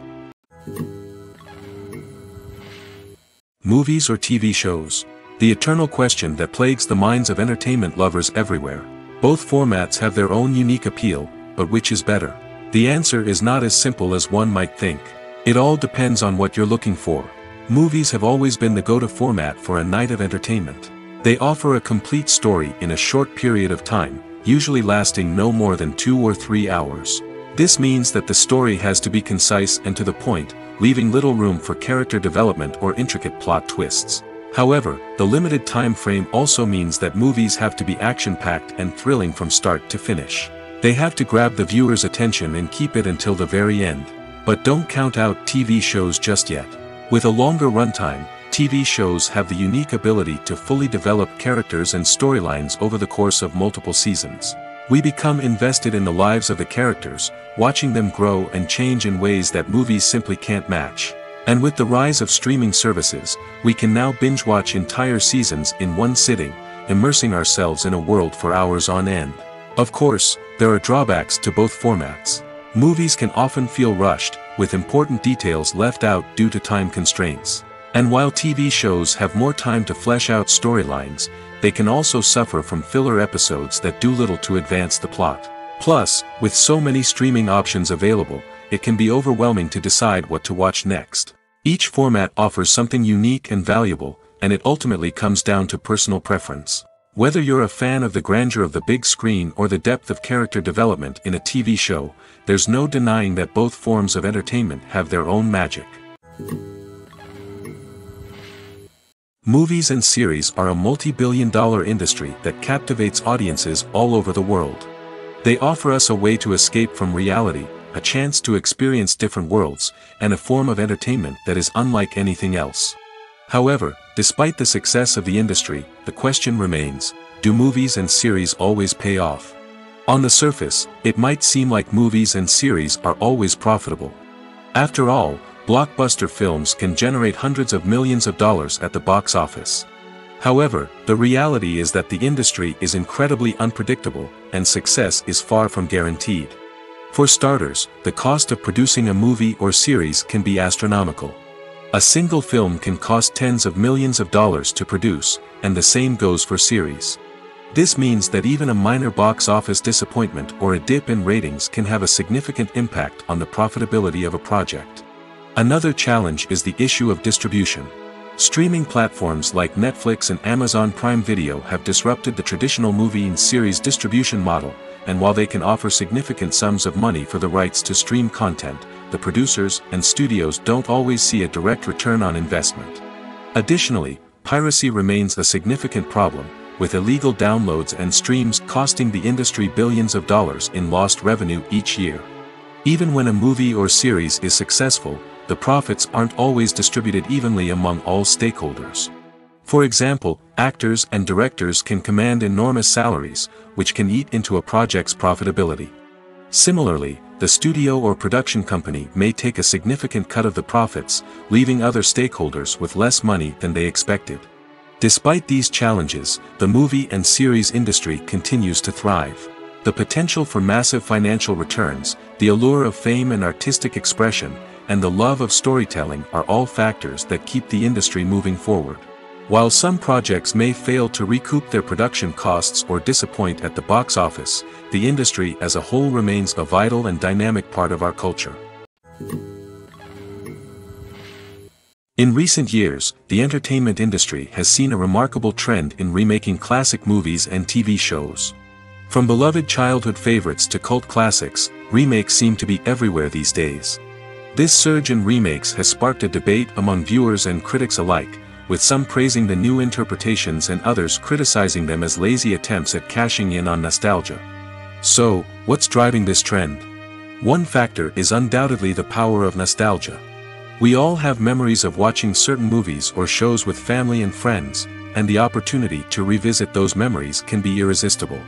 Movies or TV shows? The eternal question that plagues the minds of entertainment lovers everywhere. Both formats have their own unique appeal, but which is better? The answer is not as simple as one might think. It all depends on what you're looking for. Movies have always been the go-to format for a night of entertainment. They offer a complete story in a short period of time, usually lasting no more than 2 or 3 hours. This means that the story has to be concise and to the point, leaving little room for character development or intricate plot twists. However, the limited time frame also means that movies have to be action-packed and thrilling from start to finish. They have to grab the viewer's attention and keep it until the very end. But don't count out TV shows just yet. With a longer runtime, TV shows have the unique ability to fully develop characters and storylines over the course of multiple seasons. We become invested in the lives of the characters, watching them grow and change in ways that movies simply can't match. And with the rise of streaming services, we can now binge-watch entire seasons in one sitting, immersing ourselves in a world for hours on end. Of course, there are drawbacks to both formats. Movies can often feel rushed, with important details left out due to time constraints. And while TV shows have more time to flesh out storylines, they can also suffer from filler episodes that do little to advance the plot. Plus, with so many streaming options available, it can be overwhelming to decide what to watch next. Each format offers something unique and valuable, and it ultimately comes down to personal preference. Whether you're a fan of the grandeur of the big screen or the depth of character development in a TV show, there's no denying that both forms of entertainment have their own magic. Movies and series are a multi-billion-dollar industry that captivates audiences all over the world. They offer us a way to escape from reality, a chance to experience different worlds, and a form of entertainment that is unlike anything else. However, despite the success of the industry, the question remains, do movies and series always pay off? On the surface, it might seem like movies and series are always profitable. After all, blockbuster films can generate hundreds of millions of dollars at the box office. However, the reality is that the industry is incredibly unpredictable, and success is far from guaranteed. For starters, the cost of producing a movie or series can be astronomical. A single film can cost tens of millions of dollars to produce, and the same goes for series. This means that even a minor box office disappointment or a dip in ratings can have a significant impact on the profitability of a project. Another challenge is the issue of distribution. Streaming platforms like Netflix and Amazon Prime Video have disrupted the traditional movie and series distribution model, and while they can offer significant sums of money for the rights to stream content, the producers and studios don't always see a direct return on investment. Additionally, piracy remains a significant problem, with illegal downloads and streams costing the industry billions of dollars in lost revenue each year. Even when a movie or series is successful, the profits aren't always distributed evenly among all stakeholders. For example, actors and directors can command enormous salaries, which can eat into a project's profitability. Similarly, the studio or production company may take a significant cut of the profits, leaving other stakeholders with less money than they expected. Despite these challenges, the movie and series industry continues to thrive. The potential for massive financial returns, the allure of fame and artistic expression, and the love of storytelling are all factors that keep the industry moving forward. While some projects may fail to recoup their production costs or disappoint at the box office, the industry as a whole remains a vital and dynamic part of our culture. In recent years, the entertainment industry has seen a remarkable trend in remaking classic movies and TV shows. From beloved childhood favorites to cult classics, remakes seem to be everywhere these days. This surge in remakes has sparked a debate among viewers and critics alike, with some praising the new interpretations and others criticizing them as lazy attempts at cashing in on nostalgia. So, what's driving this trend? One factor is undoubtedly the power of nostalgia. We all have memories of watching certain movies or shows with family and friends, and the opportunity to revisit those memories can be irresistible.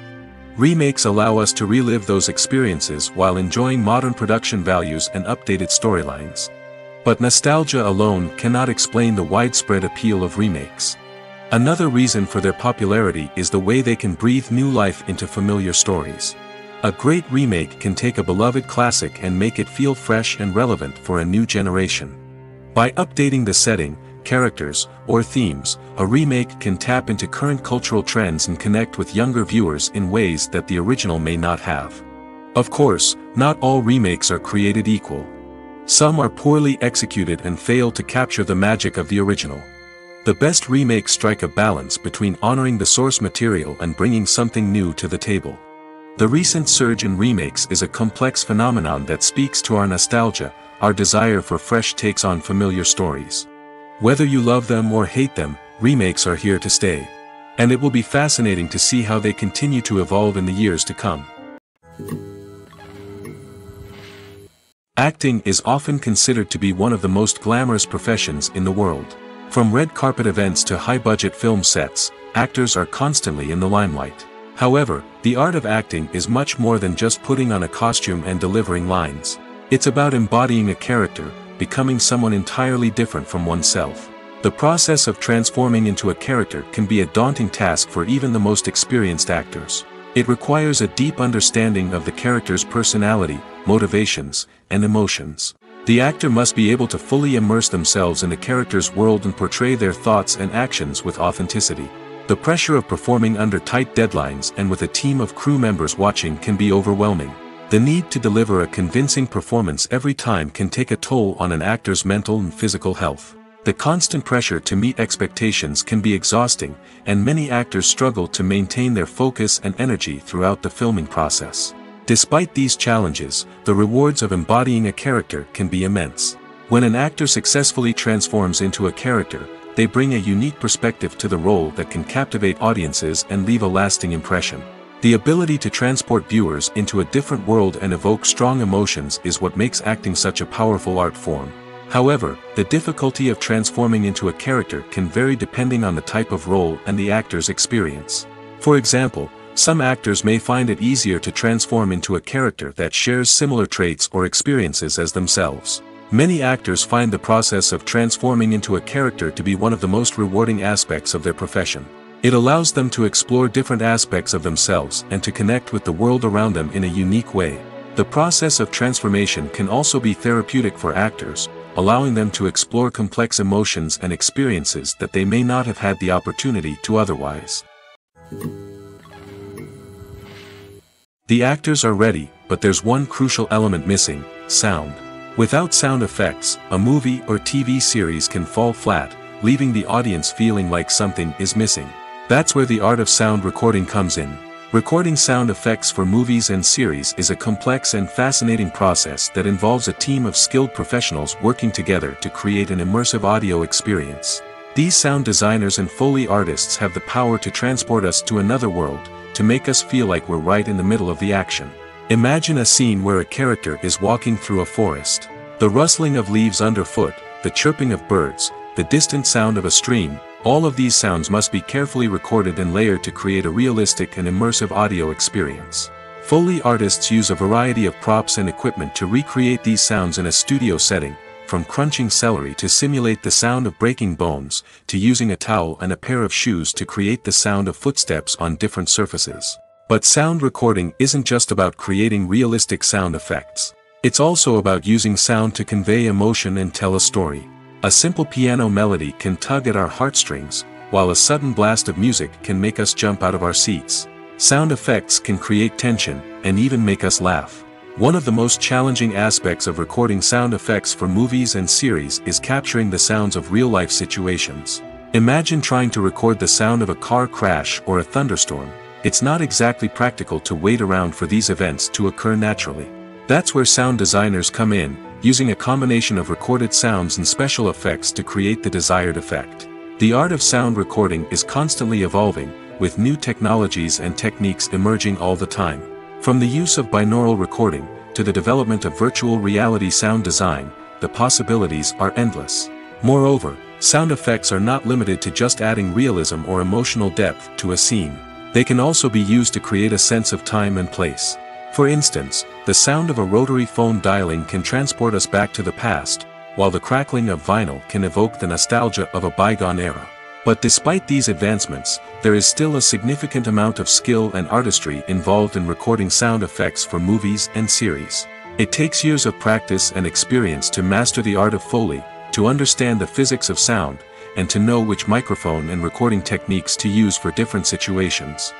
Remakes allow us to relive those experiences while enjoying modern production values and updated storylines. But nostalgia alone cannot explain the widespread appeal of remakes. Another reason for their popularity is the way they can breathe new life into familiar stories. A great remake can take a beloved classic and make it feel fresh and relevant for a new generation. By updating the setting, characters, or themes, a remake can tap into current cultural trends and connect with younger viewers in ways that the original may not have. Of course, not all remakes are created equal. Some are poorly executed and fail to capture the magic of the original. The best remakes strike a balance between honoring the source material and bringing something new to the table. The recent surge in remakes is a complex phenomenon that speaks to our nostalgia, our desire for fresh takes on familiar stories. Whether you love them or hate them, remakes are here to stay. And it will be fascinating to see how they continue to evolve in the years to come. Acting is often considered to be one of the most glamorous professions in the world. From red carpet events to high-budget film sets, actors are constantly in the limelight. However, the art of acting is much more than just putting on a costume and delivering lines. It's about embodying a character, becoming someone entirely different from oneself. The process of transforming into a character can be a daunting task for even the most experienced actors. It requires a deep understanding of the character's personality, motivations, and emotions. The actor must be able to fully immerse themselves in the character's world and portray their thoughts and actions with authenticity. The pressure of performing under tight deadlines and with a team of crew members watching can be overwhelming. The need to deliver a convincing performance every time can take a toll on an actor's mental and physical health. The constant pressure to meet expectations can be exhausting, and many actors struggle to maintain their focus and energy throughout the filming process. Despite these challenges, the rewards of embodying a character can be immense. When an actor successfully transforms into a character, they bring a unique perspective to the role that can captivate audiences and leave a lasting impression. The ability to transport viewers into a different world and evoke strong emotions is what makes acting such a powerful art form. However, the difficulty of transforming into a character can vary depending on the type of role and the actor's experience. For example, some actors may find it easier to transform into a character that shares similar traits or experiences as themselves. Many actors find the process of transforming into a character to be one of the most rewarding aspects of their profession. It allows them to explore different aspects of themselves and to connect with the world around them in a unique way. The process of transformation can also be therapeutic for actors, allowing them to explore complex emotions and experiences that they may not have had the opportunity to otherwise. The actors are ready, but there's one crucial element missing: sound. Without sound effects, a movie or TV series can fall flat, leaving the audience feeling like something is missing. That's where the art of sound recording comes in. Recording sound effects for movies and series is a complex and fascinating process that involves a team of skilled professionals working together to create an immersive audio experience. These sound designers and Foley artists have the power to transport us to another world, to make us feel like we're right in the middle of the action. Imagine a scene where a character is walking through a forest. The rustling of leaves underfoot, the chirping of birds, the distant sound of a stream, all of these sounds must be carefully recorded and layered to create a realistic and immersive audio experience. Foley artists use a variety of props and equipment to recreate these sounds in a studio setting, from crunching celery to simulate the sound of breaking bones, to using a towel and a pair of shoes to create the sound of footsteps on different surfaces. But sound recording isn't just about creating realistic sound effects. It's also about using sound to convey emotion and tell a story. A simple piano melody can tug at our heartstrings, while a sudden blast of music can make us jump out of our seats. Sound effects can create tension, and even make us laugh. One of the most challenging aspects of recording sound effects for movies and series is capturing the sounds of real-life situations. Imagine trying to record the sound of a car crash or a thunderstorm. It's not exactly practical to wait around for these events to occur naturally. That's where sound designers come in, using a combination of recorded sounds and special effects to create the desired effect. The art of sound recording is constantly evolving, with new technologies and techniques emerging all the time. From the use of binaural recording, to the development of virtual reality sound design, the possibilities are endless. Moreover, sound effects are not limited to just adding realism or emotional depth to a scene. They can also be used to create a sense of time and place. For instance, the sound of a rotary phone dialing can transport us back to the past, while the crackling of vinyl can evoke the nostalgia of a bygone era. But despite these advancements, there is still a significant amount of skill and artistry involved in recording sound effects for movies and series. It takes years of practice and experience to master the art of Foley, to understand the physics of sound, and to know which microphone and recording techniques to use for different situations.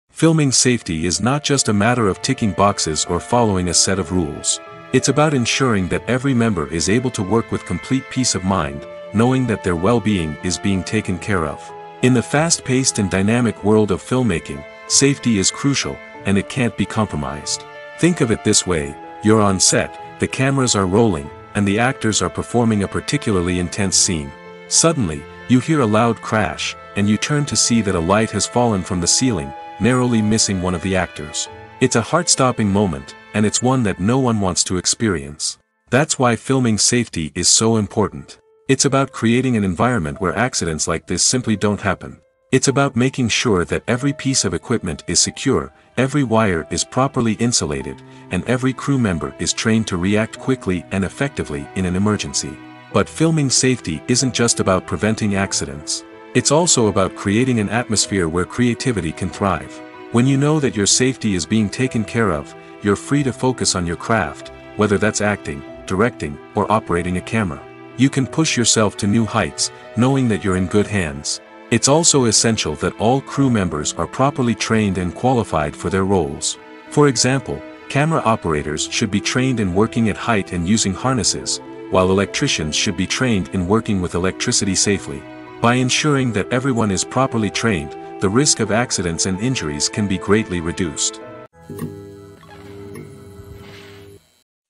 Filming safety is not just a matter of ticking boxes or following a set of rules. It's about ensuring that every member is able to work with complete peace of mind, knowing that their well-being is being taken care of. In the fast-paced and dynamic world of filmmaking, safety is crucial, and it can't be compromised. Think of it this way: you're on set, the cameras are rolling, and the actors are performing a particularly intense scene. Suddenly, you hear a loud crash, and you turn to see that a light has fallen from the ceiling, narrowly missing one of the actors. It's a heart-stopping moment, and it's one that no one wants to experience. That's why filming safety is so important. It's about creating an environment where accidents like this simply don't happen. It's about making sure that every piece of equipment is secure, every wire is properly insulated, and every crew member is trained to react quickly and effectively in an emergency. But filming safety isn't just about preventing accidents. It's also about creating an atmosphere where creativity can thrive. When you know that your safety is being taken care of, you're free to focus on your craft, whether that's acting, directing, or operating a camera. You can push yourself to new heights, knowing that you're in good hands. It's also essential that all crew members are properly trained and qualified for their roles. For example, camera operators should be trained in working at height and using harnesses, while electricians should be trained in working with electricity safely. By ensuring that everyone is properly trained, the risk of accidents and injuries can be greatly reduced.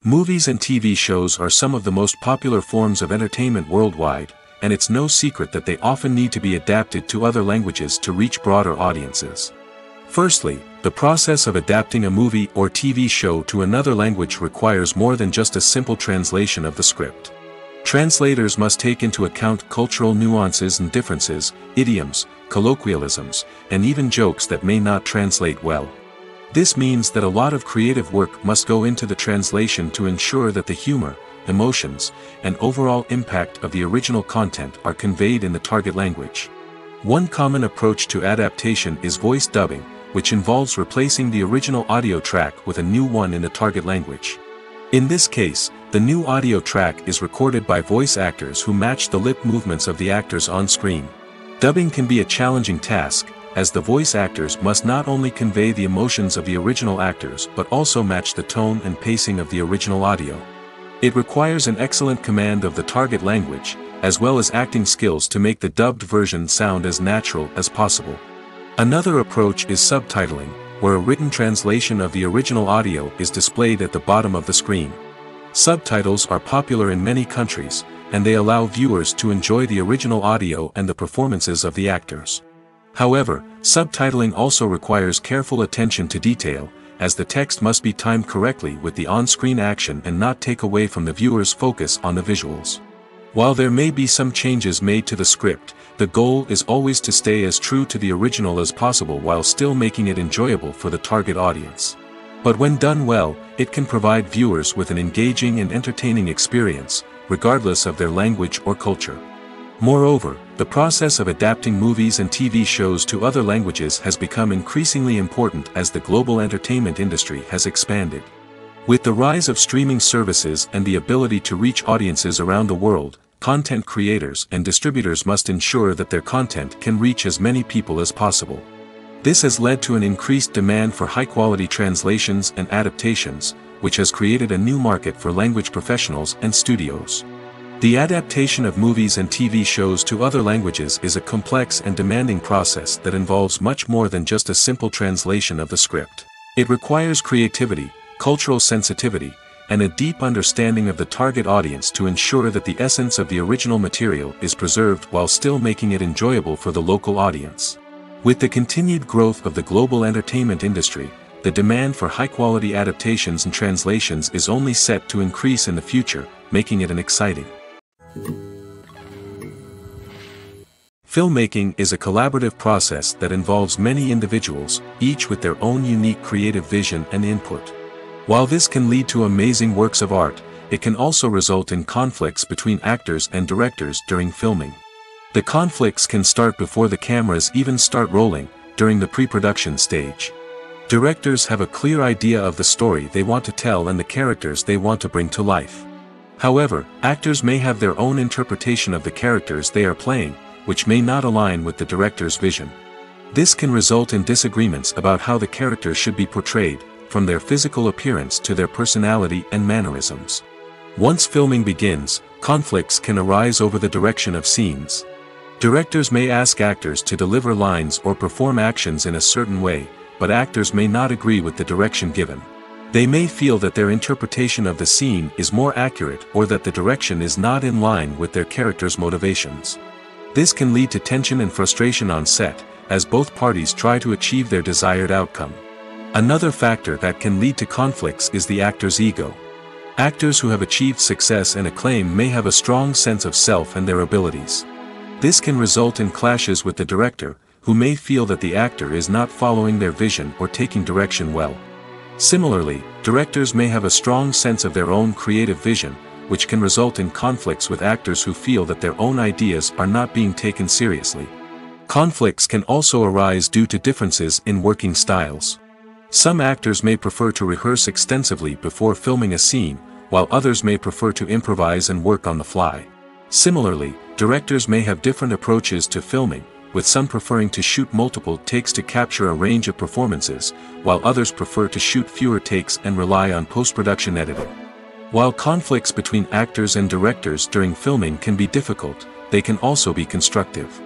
Movies and TV shows are some of the most popular forms of entertainment worldwide, and it's no secret that they often need to be adapted to other languages to reach broader audiences. Firstly, the process of adapting a movie or TV show to another language requires more than just a simple translation of the script. Translators must take into account cultural nuances and differences, idioms, colloquialisms, and even jokes that may not translate well. This means that a lot of creative work must go into the translation to ensure that the humor, emotions, and overall impact of the original content are conveyed in the target language. One common approach to adaptation is voice dubbing, which involves replacing the original audio track with a new one in the target language. In this case, the new audio track is recorded by voice actors who match the lip movements of the actors on screen. Dubbing can be a challenging task, as the voice actors must not only convey the emotions of the original actors but also match the tone and pacing of the original audio. It requires an excellent command of the target language, as well as acting skills to make the dubbed version sound as natural as possible. Another approach is subtitling, where a written translation of the original audio is displayed at the bottom of the screen. Subtitles are popular in many countries, and they allow viewers to enjoy the original audio and the performances of the actors. However, subtitling also requires careful attention to detail, as the text must be timed correctly with the on-screen action and not take away from the viewer's focus on the visuals. While there may be some changes made to the script, the goal is always to stay as true to the original as possible while still making it enjoyable for the target audience. But when done well, it can provide viewers with an engaging and entertaining experience, regardless of their language or culture. Moreover, the process of adapting movies and TV shows to other languages has become increasingly important as the global entertainment industry has expanded. With the rise of streaming services and the ability to reach audiences around the world, content creators and distributors must ensure that their content can reach as many people as possible. This has led to an increased demand for high-quality translations and adaptations, which has created a new market for language professionals and studios. The adaptation of movies and TV shows to other languages is a complex and demanding process that involves much more than just a simple translation of the script. It requires creativity, cultural sensitivity, and a deep understanding of the target audience to ensure that the essence of the original material is preserved while still making it enjoyable for the local audience. With the continued growth of the global entertainment industry, the demand for high-quality adaptations and translations is only set to increase in the future, making it an exciting. Filmmaking is a collaborative process that involves many individuals, each with their own unique creative vision and input. While this can lead to amazing works of art, it can also result in conflicts between actors and directors during filming. The conflicts can start before the cameras even start rolling, during the pre-production stage. Directors have a clear idea of the story they want to tell and the characters they want to bring to life. However, actors may have their own interpretation of the characters they are playing, which may not align with the director's vision. This can result in disagreements about how the characters should be portrayed, from their physical appearance to their personality and mannerisms. Once filming begins, conflicts can arise over the direction of scenes. Directors may ask actors to deliver lines or perform actions in a certain way, but actors may not agree with the direction given. They may feel that their interpretation of the scene is more accurate or that the direction is not in line with their character's motivations. This can lead to tension and frustration on set, as both parties try to achieve their desired outcome. Another factor that can lead to conflicts is the actor's ego. Actors who have achieved success and acclaim may have a strong sense of self and their abilities. This can result in clashes with the director, who may feel that the actor is not following their vision or taking direction well. Similarly, directors may have a strong sense of their own creative vision, which can result in conflicts with actors who feel that their own ideas are not being taken seriously. Conflicts can also arise due to differences in working styles. Some actors may prefer to rehearse extensively before filming a scene, while others may prefer to improvise and work on the fly. Similarly, directors may have different approaches to filming, with some preferring to shoot multiple takes to capture a range of performances, while others prefer to shoot fewer takes and rely on post-production editing. While conflicts between actors and directors during filming can be difficult, they can also be constructive.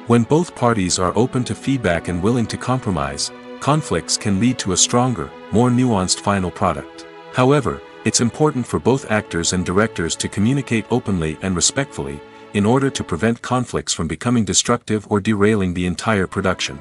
When both parties are open to feedback and willing to compromise, conflicts can lead to a stronger, more nuanced final product. However, it's important for both actors and directors to communicate openly and respectfully, in order to prevent conflicts from becoming destructive or derailing the entire production.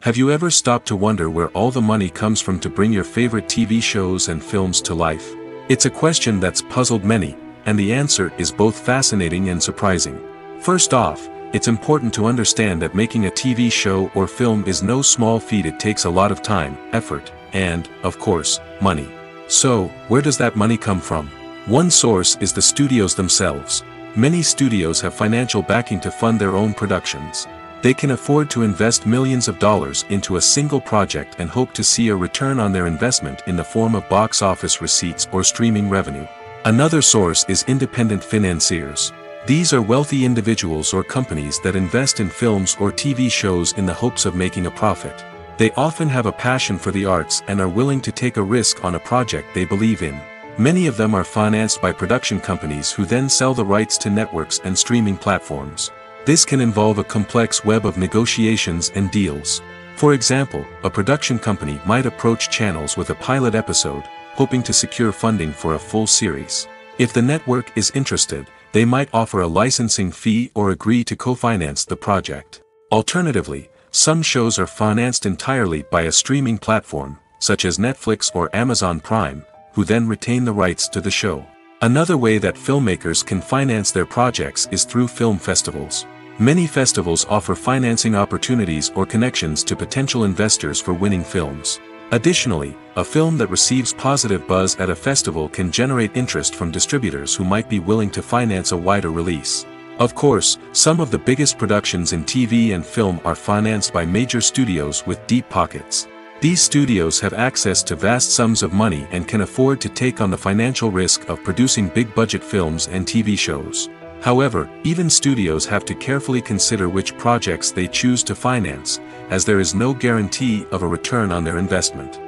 Have you ever stopped to wonder where all the money comes from to bring your favorite TV shows and films to life? It's a question that's puzzled many, and the answer is both fascinating and surprising. First off, it's important to understand that making a TV show or film is no small feat. It takes a lot of time, effort, and, of course, money. So, where does that money come from? One source is the studios themselves. Many studios have financial backing to fund their own productions. They can afford to invest millions of dollars into a single project and hope to see a return on their investment in the form of box office receipts or streaming revenue. Another source is independent financiers. These are wealthy individuals or companies that invest in films or TV shows in the hopes of making a profit. They often have a passion for the arts and are willing to take a risk on a project they believe in. Many of them are financed by production companies who then sell the rights to networks and streaming platforms. This can involve a complex web of negotiations and deals. For example, a production company might approach channels with a pilot episode, hoping to secure funding for a full series. If the network is interested, they might offer a licensing fee or agree to co-finance the project. Alternatively, some shows are financed entirely by a streaming platform, such as Netflix or Amazon Prime, who then retain the rights to the show. Another way that filmmakers can finance their projects is through film festivals. Many festivals offer financing opportunities or connections to potential investors for winning films. Additionally, a film that receives positive buzz at a festival can generate interest from distributors who might be willing to finance a wider release. Of course, some of the biggest productions in TV and film are financed by major studios with deep pockets. These studios have access to vast sums of money and can afford to take on the financial risk of producing big-budget films and TV shows. However, even studios have to carefully consider which projects they choose to finance, as there is no guarantee of a return on their investment.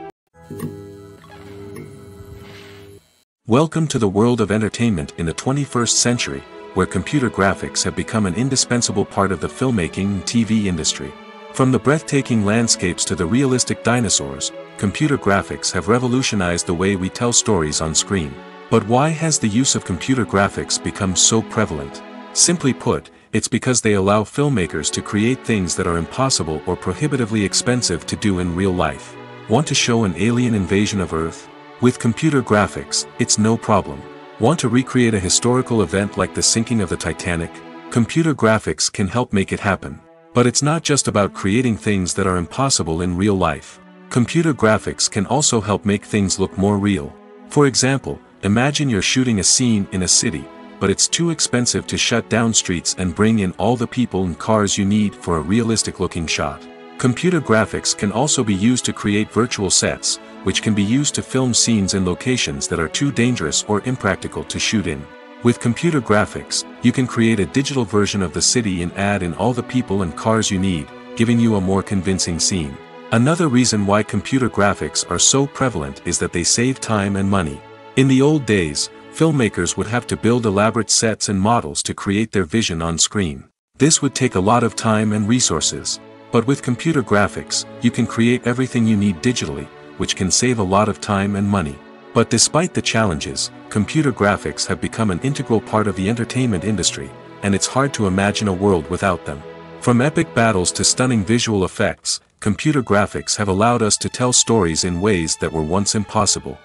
Welcome to the world of entertainment in the 21st century, where computer graphics have become an indispensable part of the filmmaking and TV industry. From the breathtaking landscapes to the realistic dinosaurs, computer graphics have revolutionized the way we tell stories on screen. But why has the use of computer graphics become so prevalent? Simply put, it's because they allow filmmakers to create things that are impossible or prohibitively expensive to do in real life. Want to show an alien invasion of Earth? With computer graphics, it's no problem. Want to recreate a historical event like the sinking of the Titanic? Computer graphics can help make it happen. But it's not just about creating things that are impossible in real life. Computer graphics can also help make things look more real. For example, imagine you're shooting a scene in a city, but it's too expensive to shut down streets and bring in all the people and cars you need for a realistic-looking shot. Computer graphics can also be used to create virtual sets, which can be used to film scenes in locations that are too dangerous or impractical to shoot in. With computer graphics, you can create a digital version of the city and add in all the people and cars you need, giving you a more convincing scene. Another reason why computer graphics are so prevalent is that they save time and money. In the old days, filmmakers would have to build elaborate sets and models to create their vision on screen. This would take a lot of time and resources. But with computer graphics, you can create everything you need digitally, which can save a lot of time and money. But despite the challenges, computer graphics have become an integral part of the entertainment industry, and it's hard to imagine a world without them. From epic battles to stunning visual effects, computer graphics have allowed us to tell stories in ways that were once impossible.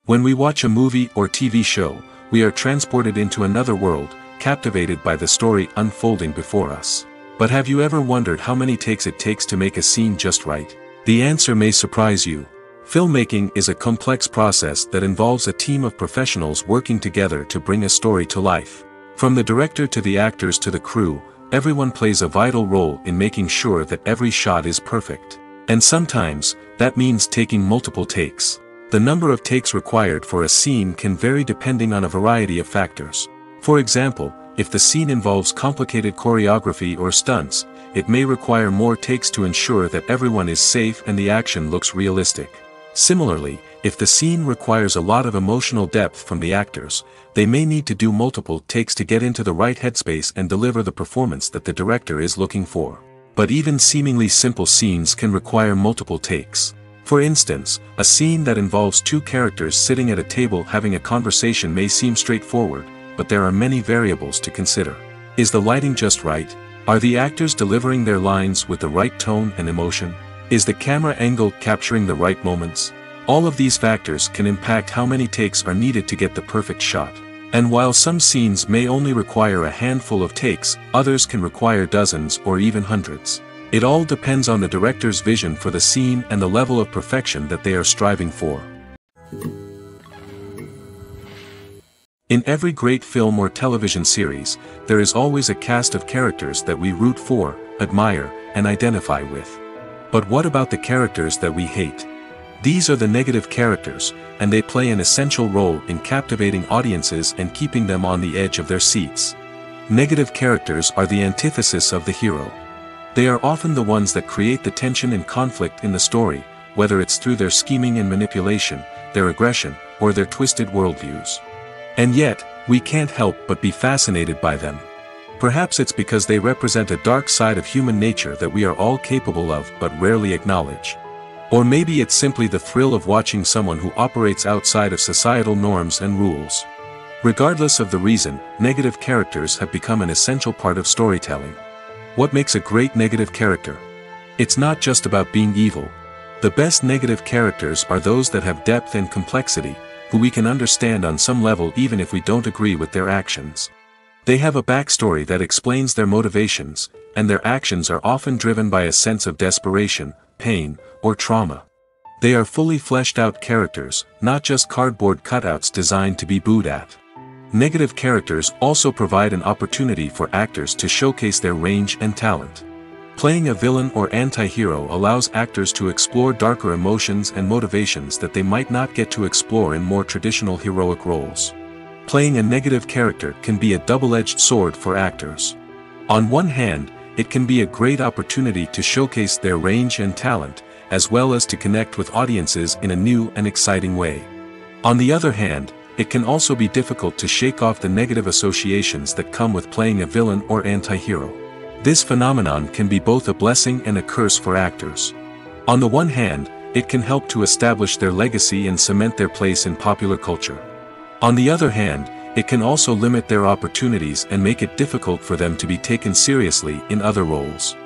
When we watch a movie or TV show, we are transported into another world, captivated by the story unfolding before us. But have you ever wondered how many takes it takes to make a scene just right? The answer may surprise you. Filmmaking is a complex process that involves a team of professionals working together to bring a story to life. From the director to the actors to the crew, everyone plays a vital role in making sure that every shot is perfect. And sometimes, that means taking multiple takes. The number of takes required for a scene can vary depending on a variety of factors. For example, if the scene involves complicated choreography or stunts, it may require more takes to ensure that everyone is safe and the action looks realistic. Similarly, if the scene requires a lot of emotional depth from the actors, they may need to do multiple takes to get into the right headspace and deliver the performance that the director is looking for. But even seemingly simple scenes can require multiple takes. For instance, a scene that involves two characters sitting at a table having a conversation may seem straightforward, but there are many variables to consider. Is the lighting just right? Are the actors delivering their lines with the right tone and emotion? Is the camera angle capturing the right moments? All of these factors can impact how many takes are needed to get the perfect shot. And while some scenes may only require a handful of takes, others can require dozens or even hundreds. It all depends on the director's vision for the scene and the level of perfection that they are striving for. In every great film or television series, there is always a cast of characters that we root for, admire, and identify with. But what about the characters that we hate? These are the negative characters, and they play an essential role in captivating audiences and keeping them on the edge of their seats. Negative characters are the antithesis of the hero. They are often the ones that create the tension and conflict in the story, whether it's through their scheming and manipulation, their aggression, or their twisted worldviews. And yet, we can't help but be fascinated by them. Perhaps it's because they represent a dark side of human nature that we are all capable of but rarely acknowledge. Or maybe it's simply the thrill of watching someone who operates outside of societal norms and rules. Regardless of the reason, negative characters have become an essential part of storytelling. What makes a great negative character? It's not just about being evil. The best negative characters are those that have depth and complexity, who we can understand on some level even if we don't agree with their actions. They have a backstory that explains their motivations, and their actions are often driven by a sense of desperation, pain, or trauma. They are fully fleshed out characters, not just cardboard cutouts designed to be booed at. Negative characters also provide an opportunity for actors to showcase their range and talent. Playing a villain or anti-hero allows actors to explore darker emotions and motivations that they might not get to explore in more traditional heroic roles. Playing a negative character can be a double-edged sword for actors. On one hand, it can be a great opportunity to showcase their range and talent, as well as to connect with audiences in a new and exciting way. On the other hand, it can also be difficult to shake off the negative associations that come with playing a villain or anti-hero. This phenomenon can be both a blessing and a curse for actors. On the one hand, it can help to establish their legacy and cement their place in popular culture. On the other hand, it can also limit their opportunities and make it difficult for them to be taken seriously in other roles.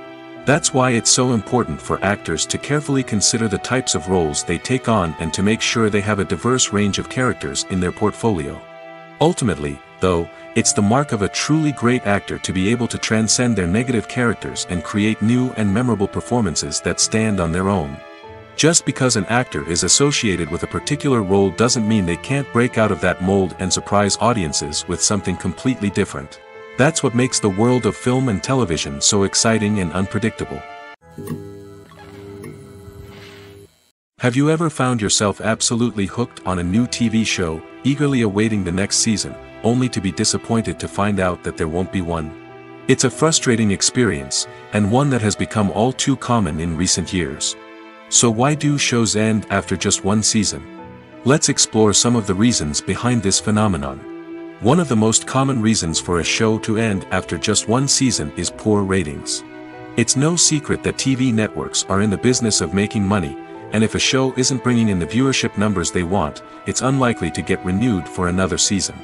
That's why it's so important for actors to carefully consider the types of roles they take on and to make sure they have a diverse range of characters in their portfolio. Ultimately, though, it's the mark of a truly great actor to be able to transcend their negative characters and create new and memorable performances that stand on their own. Just because an actor is associated with a particular role doesn't mean they can't break out of that mold and surprise audiences with something completely different. That's what makes the world of film and television so exciting and unpredictable. Have you ever found yourself absolutely hooked on a new TV show, eagerly awaiting the next season, only to be disappointed to find out that there won't be one? It's a frustrating experience, and one that has become all too common in recent years. So why do shows end after just one season? Let's explore some of the reasons behind this phenomenon. One of the most common reasons for a show to end after just one season is poor ratings. It's no secret that TV networks are in the business of making money, and if a show isn't bringing in the viewership numbers they want, it's unlikely to get renewed for another season.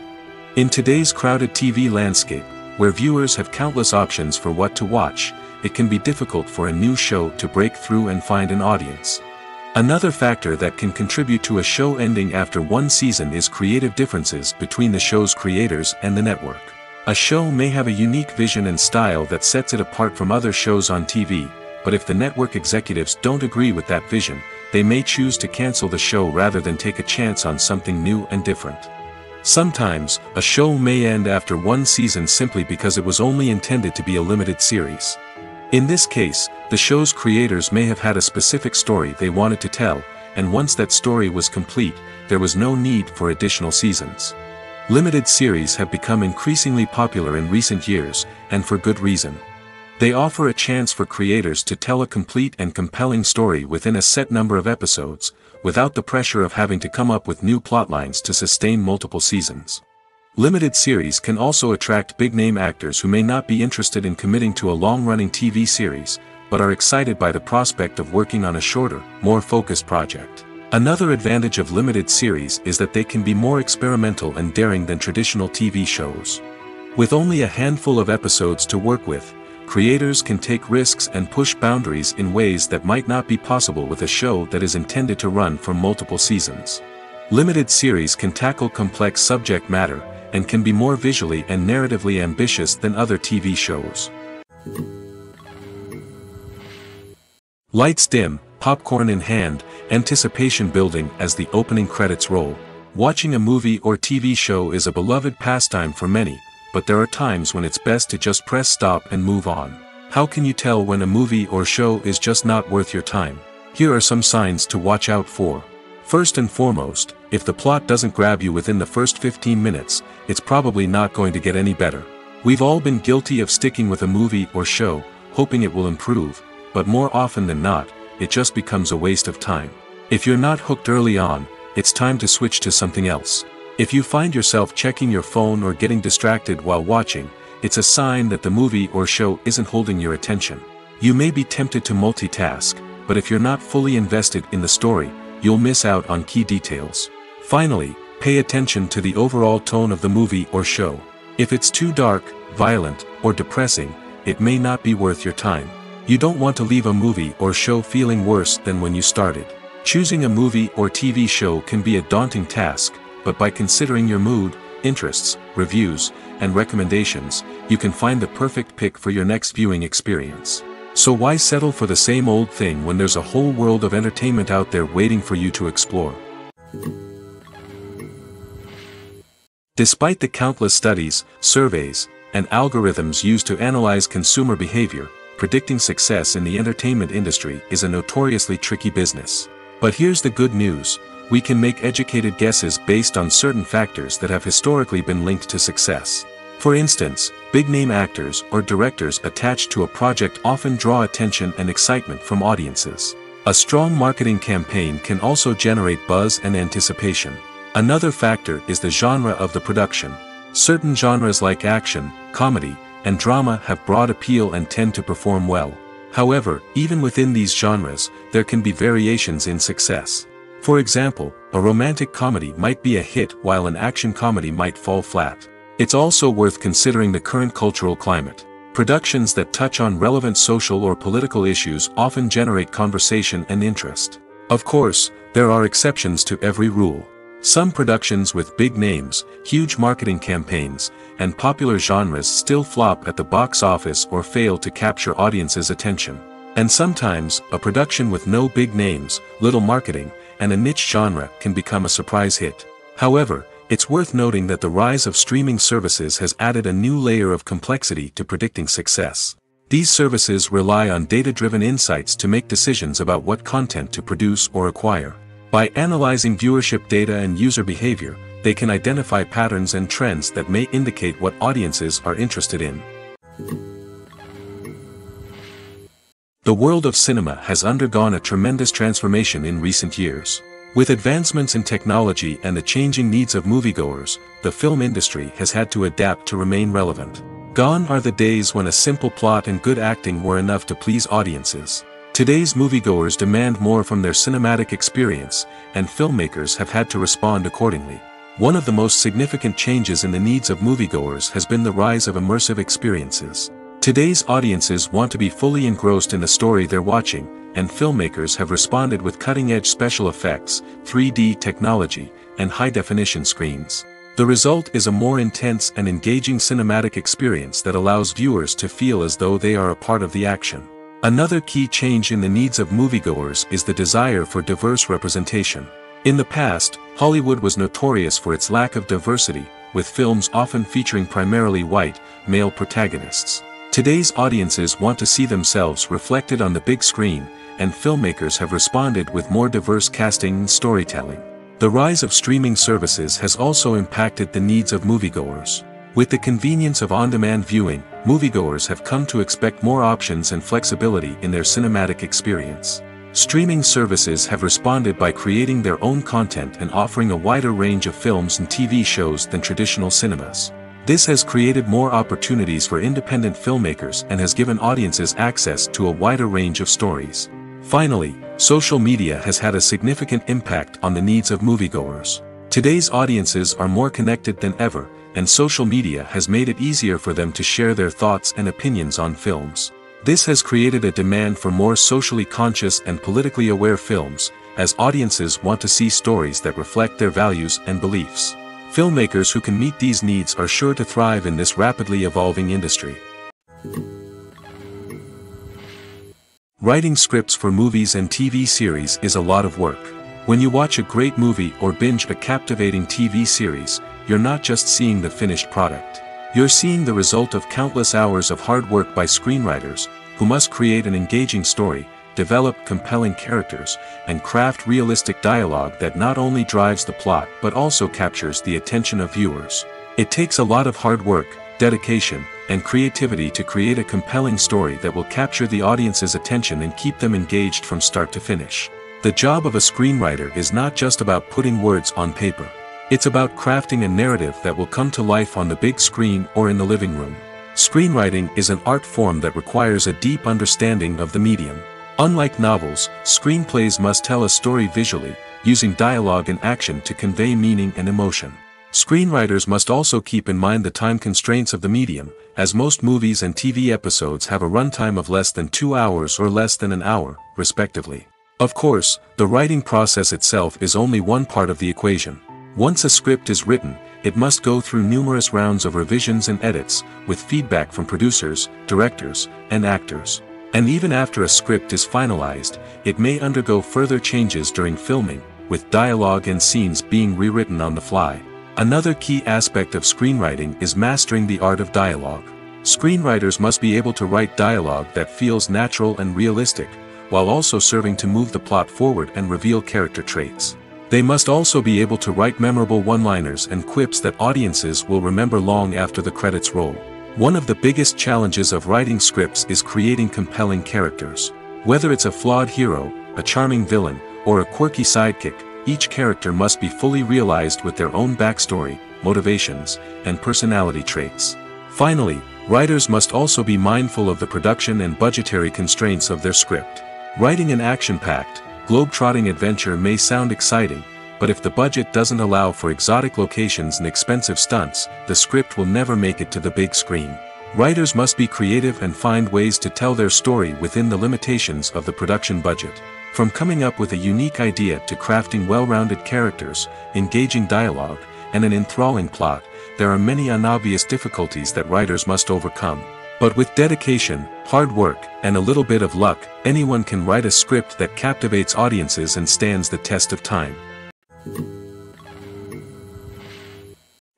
In today's crowded TV landscape, where viewers have countless options for what to watch, it can be difficult for a new show to break through and find an audience. Another factor that can contribute to a show ending after one season is creative differences between the show's creators and the network. A show may have a unique vision and style that sets it apart from other shows on TV, but if the network executives don't agree with that vision, they may choose to cancel the show rather than take a chance on something new and different. Sometimes, a show may end after one season simply because it was only intended to be a limited series. In this case, the show's creators may have had a specific story they wanted to tell, and once that story was complete, there was no need for additional seasons. Limited series have become increasingly popular in recent years, and for good reason. They offer a chance for creators to tell a complete and compelling story within a set number of episodes, without the pressure of having to come up with new plotlines to sustain multiple seasons. Limited series can also attract big-name actors who may not be interested in committing to a long-running TV series, but are excited by the prospect of working on a shorter, more focused project. Another advantage of limited series is that they can be more experimental and daring than traditional TV shows. With only a handful of episodes to work with, creators can take risks and push boundaries in ways that might not be possible with a show that is intended to run for multiple seasons. Limited series can tackle complex subject matter, and can be more visually and narratively ambitious than other TV shows. Lights dim, popcorn in hand, anticipation building as the opening credits roll. Watching a movie or TV show is a beloved pastime for many, but there are times when it's best to just press stop and move on. How can you tell when a movie or show is just not worth your time? Here are some signs to watch out for. First and foremost, if the plot doesn't grab you within the first 15 minutes, it's probably not going to get any better. We've all been guilty of sticking with a movie or show, hoping it will improve, but more often than not, it just becomes a waste of time. If you're not hooked early on, it's time to switch to something else. If you find yourself checking your phone or getting distracted while watching, it's a sign that the movie or show isn't holding your attention. You may be tempted to multitask, but if you're not fully invested in the story, you'll miss out on key details. Finally, pay attention to the overall tone of the movie or show. If it's too dark, violent, or depressing, it may not be worth your time. You don't want to leave a movie or show feeling worse than when you started. Choosing a movie or TV show can be a daunting task, but by considering your mood, interests, reviews, and recommendations, you can find the perfect pick for your next viewing experience. So why settle for the same old thing when there's a whole world of entertainment out there waiting for you to explore? Despite the countless studies, surveys, and algorithms used to analyze consumer behavior, predicting success in the entertainment industry is a notoriously tricky business. But here's the good news: we can make educated guesses based on certain factors that have historically been linked to success. For instance, big-name actors or directors attached to a project often draw attention and excitement from audiences. A strong marketing campaign can also generate buzz and anticipation. Another factor is the genre of the production. Certain genres like action, comedy, and drama have broad appeal and tend to perform well. However, even within these genres, there can be variations in success. For example, a romantic comedy might be a hit while an action comedy might fall flat. It's also worth considering the current cultural climate. Productions that touch on relevant social or political issues often generate conversation and interest. Of course, there are exceptions to every rule. Some productions with big names, huge marketing campaigns, and popular genres still flop at the box office or fail to capture audiences' attention. And sometimes, a production with no big names, little marketing, and a niche genre can become a surprise hit. However, it's worth noting that the rise of streaming services has added a new layer of complexity to predicting success. These services rely on data-driven insights to make decisions about what content to produce or acquire. By analyzing viewership data and user behavior, they can identify patterns and trends that may indicate what audiences are interested in. The world of cinema has undergone a tremendous transformation in recent years. With advancements in technology and the changing needs of moviegoers, the film industry has had to adapt to remain relevant. Gone are the days when a simple plot and good acting were enough to please audiences. Today's moviegoers demand more from their cinematic experience, and filmmakers have had to respond accordingly. One of the most significant changes in the needs of moviegoers has been the rise of immersive experiences. Today's audiences want to be fully engrossed in the story they're watching, and filmmakers have responded with cutting-edge special effects, 3D technology, and high-definition screens. The result is a more intense and engaging cinematic experience that allows viewers to feel as though they are a part of the action. Another key change in the needs of moviegoers is the desire for diverse representation. In the past, Hollywood was notorious for its lack of diversity, with films often featuring primarily white, male protagonists. Today's audiences want to see themselves reflected on the big screen, and filmmakers have responded with more diverse casting and storytelling. The rise of streaming services has also impacted the needs of moviegoers. With the convenience of on-demand viewing, moviegoers have come to expect more options and flexibility in their cinematic experience. Streaming services have responded by creating their own content and offering a wider range of films and TV shows than traditional cinemas. This has created more opportunities for independent filmmakers and has given audiences access to a wider range of stories. Finally, social media has had a significant impact on the needs of moviegoers. Today's audiences are more connected than ever, and social media has made it easier for them to share their thoughts and opinions on films. This has created a demand for more socially conscious and politically aware films, as audiences want to see stories that reflect their values and beliefs. Filmmakers who can meet these needs are sure to thrive in this rapidly evolving industry. Writing scripts for movies and TV series is a lot of work. When you watch a great movie or binge a captivating TV series, you're not just seeing the finished product. You're seeing the result of countless hours of hard work by screenwriters, who must create an engaging story, develop compelling characters, and craft realistic dialogue that not only drives the plot but also captures the attention of viewers. It takes a lot of hard work, dedication, and creativity to create a compelling story that will capture the audience's attention and keep them engaged from start to finish. The job of a screenwriter is not just about putting words on paper. It's about crafting a narrative that will come to life on the big screen or in the living room. Screenwriting is an art form that requires a deep understanding of the medium. Unlike novels, screenplays must tell a story visually, using dialogue and action to convey meaning and emotion. Screenwriters must also keep in mind the time constraints of the medium, as most movies and TV episodes have a runtime of less than 2 hours or less than an hour, respectively. Of course, the writing process itself is only one part of the equation. Once a script is written, it must go through numerous rounds of revisions and edits, with feedback from producers, directors, and actors. And even after a script is finalized, it may undergo further changes during filming, with dialogue and scenes being rewritten on the fly. Another key aspect of screenwriting is mastering the art of dialogue. Screenwriters must be able to write dialogue that feels natural and realistic, while also serving to move the plot forward and reveal character traits. They must also be able to write memorable one-liners and quips that audiences will remember long after the credits roll. One of the biggest challenges of writing scripts is creating compelling characters. Whether it's a flawed hero, a charming villain, or a quirky sidekick, each character must be fully realized with their own backstory, motivations, and personality traits. Finally, writers must also be mindful of the production and budgetary constraints of their script. Writing an action-packed, globe-trotting adventure may sound exciting, but if the budget doesn't allow for exotic locations and expensive stunts, the script will never make it to the big screen. Writers must be creative and find ways to tell their story within the limitations of the production budget. From coming up with a unique idea to crafting well-rounded characters, engaging dialogue, and an enthralling plot, there are many unobvious difficulties that writers must overcome. But with dedication, hard work, and a little bit of luck, anyone can write a script that captivates audiences and stands the test of time.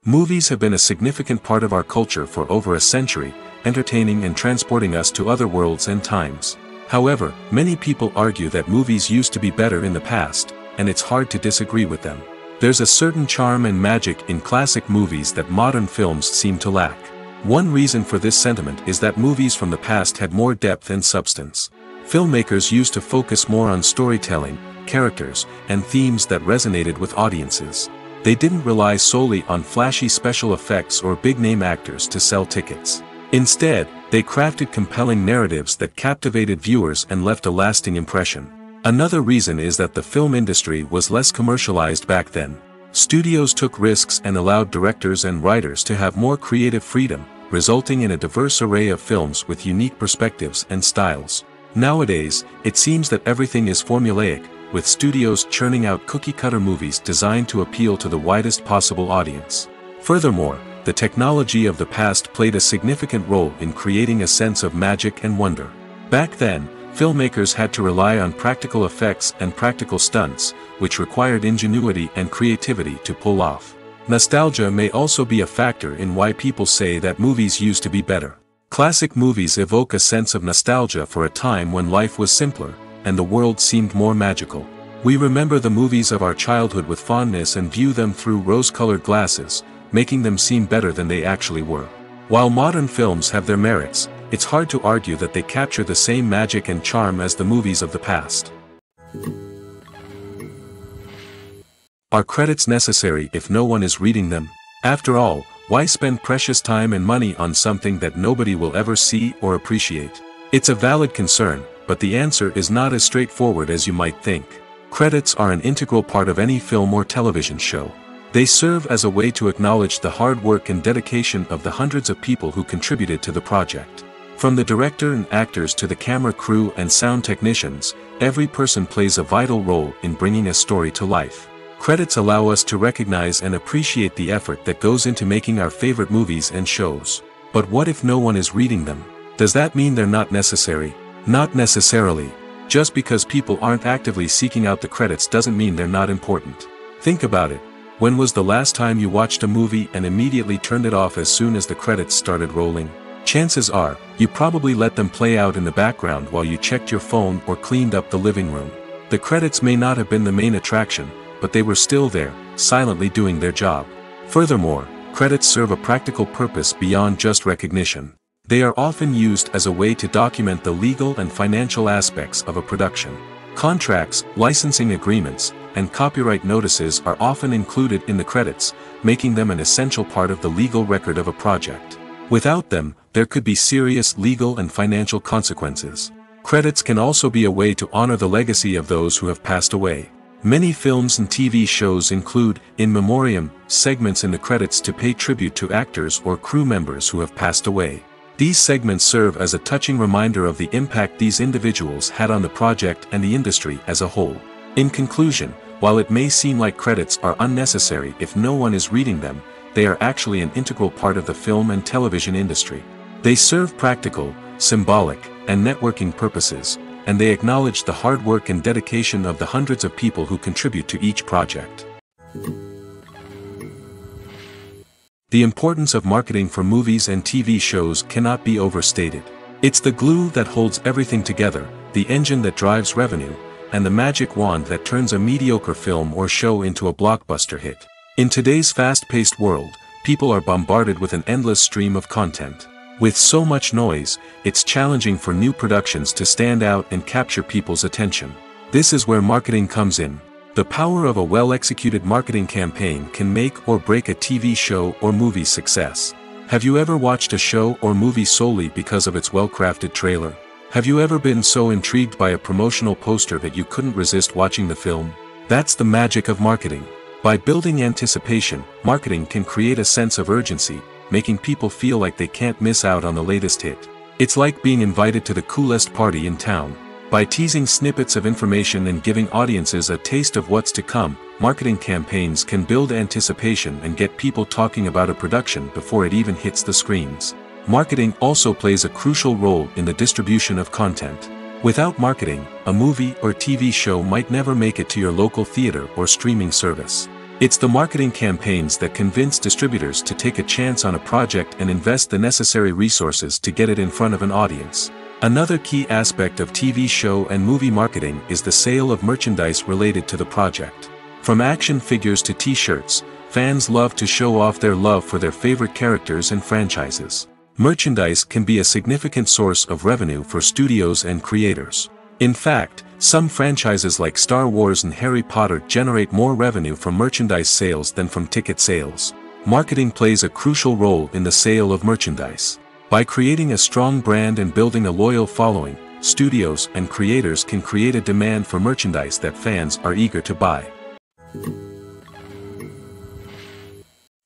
Movies have been a significant part of our culture for over a century, entertaining and transporting us to other worlds and times. However, many people argue that movies used to be better in the past, and it's hard to disagree with them. There's a certain charm and magic in classic movies that modern films seem to lack. One reason for this sentiment is that movies from the past had more depth and substance. Filmmakers used to focus more on storytelling, characters, and themes that resonated with audiences. They didn't rely solely on flashy special effects or big-name actors to sell tickets. Instead, they crafted compelling narratives that captivated viewers and left a lasting impression. Another reason is that the film industry was less commercialized back then. Studios took risks and allowed directors and writers to have more creative freedom, resulting in a diverse array of films with unique perspectives and styles. Nowadays, it seems that everything is formulaic, with studios churning out cookie-cutter movies designed to appeal to the widest possible audience. Furthermore, the technology of the past played a significant role in creating a sense of magic and wonder. Back then, filmmakers had to rely on practical effects and practical stunts, which required ingenuity and creativity to pull off. Nostalgia may also be a factor in why people say that movies used to be better. Classic movies evoke a sense of nostalgia for a time when life was simpler, and the world seemed more magical. We remember the movies of our childhood with fondness and view them through rose-colored glasses, making them seem better than they actually were. While modern films have their merits, it's hard to argue that they capture the same magic and charm as the movies of the past. Are credits necessary if no one is reading them? After all, why spend precious time and money on something that nobody will ever see or appreciate? It's a valid concern, but the answer is not as straightforward as you might think. Credits are an integral part of any film or television show. They serve as a way to acknowledge the hard work and dedication of the hundreds of people who contributed to the project. From the director and actors to the camera crew and sound technicians, every person plays a vital role in bringing a story to life. Credits allow us to recognize and appreciate the effort that goes into making our favorite movies and shows. But what if no one is reading them? Does that mean they're not necessary? Not necessarily. Just because people aren't actively seeking out the credits doesn't mean they're not important. Think about it. When was the last time you watched a movie and immediately turned it off as soon as the credits started rolling? Chances are, you probably let them play out in the background while you checked your phone or cleaned up the living room. The credits may not have been the main attraction, but they were still there, silently doing their job. Furthermore, credits serve a practical purpose beyond just recognition. They are often used as a way to document the legal and financial aspects of a production. Contracts, licensing agreements, and copyright notices are often included in the credits, making them an essential part of the legal record of a project. Without them, there could be serious legal and financial consequences. Credits can also be a way to honor the legacy of those who have passed away. Many films and TV shows include, in memoriam, segments in the credits to pay tribute to actors or crew members who have passed away. These segments serve as a touching reminder of the impact these individuals had on the project and the industry as a whole. In conclusion, while it may seem like credits are unnecessary if no one is reading them, they are actually an integral part of the film and television industry. They serve practical, symbolic, and networking purposes, and they acknowledge the hard work and dedication of the hundreds of people who contribute to each project. The importance of marketing for movies and TV shows cannot be overstated. It's the glue that holds everything together, the engine that drives revenue, and the magic wand that turns a mediocre film or show into a blockbuster hit. In today's fast-paced world, people are bombarded with an endless stream of content. With so much noise, it's challenging for new productions to stand out and capture people's attention. This is where marketing comes in. The power of a well-executed marketing campaign can make or break a TV show or movie's success. Have you ever watched a show or movie solely because of its well-crafted trailer? Have you ever been so intrigued by a promotional poster that you couldn't resist watching the film? That's the magic of marketing. By building anticipation, marketing can create a sense of urgency, making people feel like they can't miss out on the latest hit. It's like being invited to the coolest party in town. By teasing snippets of information and giving audiences a taste of what's to come, marketing campaigns can build anticipation and get people talking about a production before it even hits the screens. Marketing also plays a crucial role in the distribution of content. Without marketing, a movie or TV show might never make it to your local theater or streaming service. It's the marketing campaigns that convince distributors to take a chance on a project and invest the necessary resources to get it in front of an audience. Another key aspect of TV show and movie marketing is the sale of merchandise related to the project. From action figures to t-shirts, fans love to show off their love for their favorite characters and franchises. Merchandise can be a significant source of revenue for studios and creators. In fact, some franchises like Star Wars and Harry Potter generate more revenue from merchandise sales than from ticket sales. Marketing plays a crucial role in the sale of merchandise. By creating a strong brand and building a loyal following, studios and creators can create a demand for merchandise that fans are eager to buy.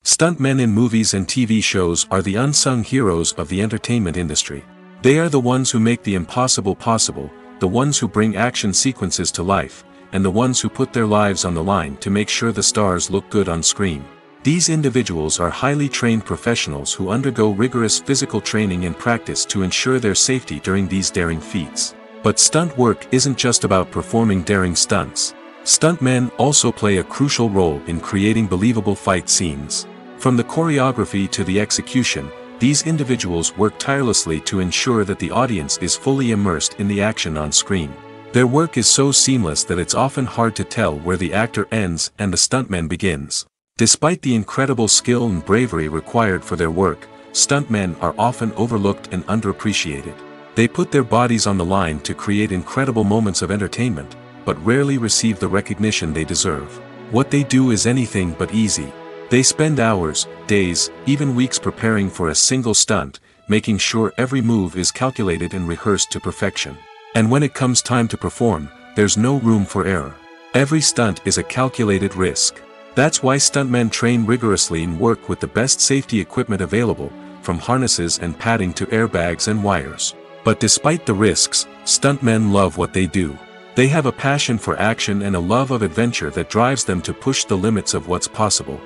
Stuntmen in movies and TV shows are the unsung heroes of the entertainment industry. They are the ones who make the impossible possible, the ones who bring action sequences to life, and the ones who put their lives on the line to make sure the stars look good on screen. These individuals are highly trained professionals who undergo rigorous physical training and practice to ensure their safety during these daring feats. But stunt work isn't just about performing daring stunts. Stuntmen also play a crucial role in creating believable fight scenes. From the choreography to the execution, these individuals work tirelessly to ensure that the audience is fully immersed in the action on screen. Their work is so seamless that it's often hard to tell where the actor ends and the stuntman begins. Despite the incredible skill and bravery required for their work, stuntmen are often overlooked and underappreciated. They put their bodies on the line to create incredible moments of entertainment, but rarely receive the recognition they deserve. What they do is anything but easy. They spend hours, days, even weeks preparing for a single stunt, making sure every move is calculated and rehearsed to perfection. And when it comes time to perform, there's no room for error. Every stunt is a calculated risk. That's why stuntmen train rigorously and work with the best safety equipment available, from harnesses and padding to airbags and wires. But despite the risks, stuntmen love what they do. They have a passion for action and a love of adventure that drives them to push the limits of what's possible.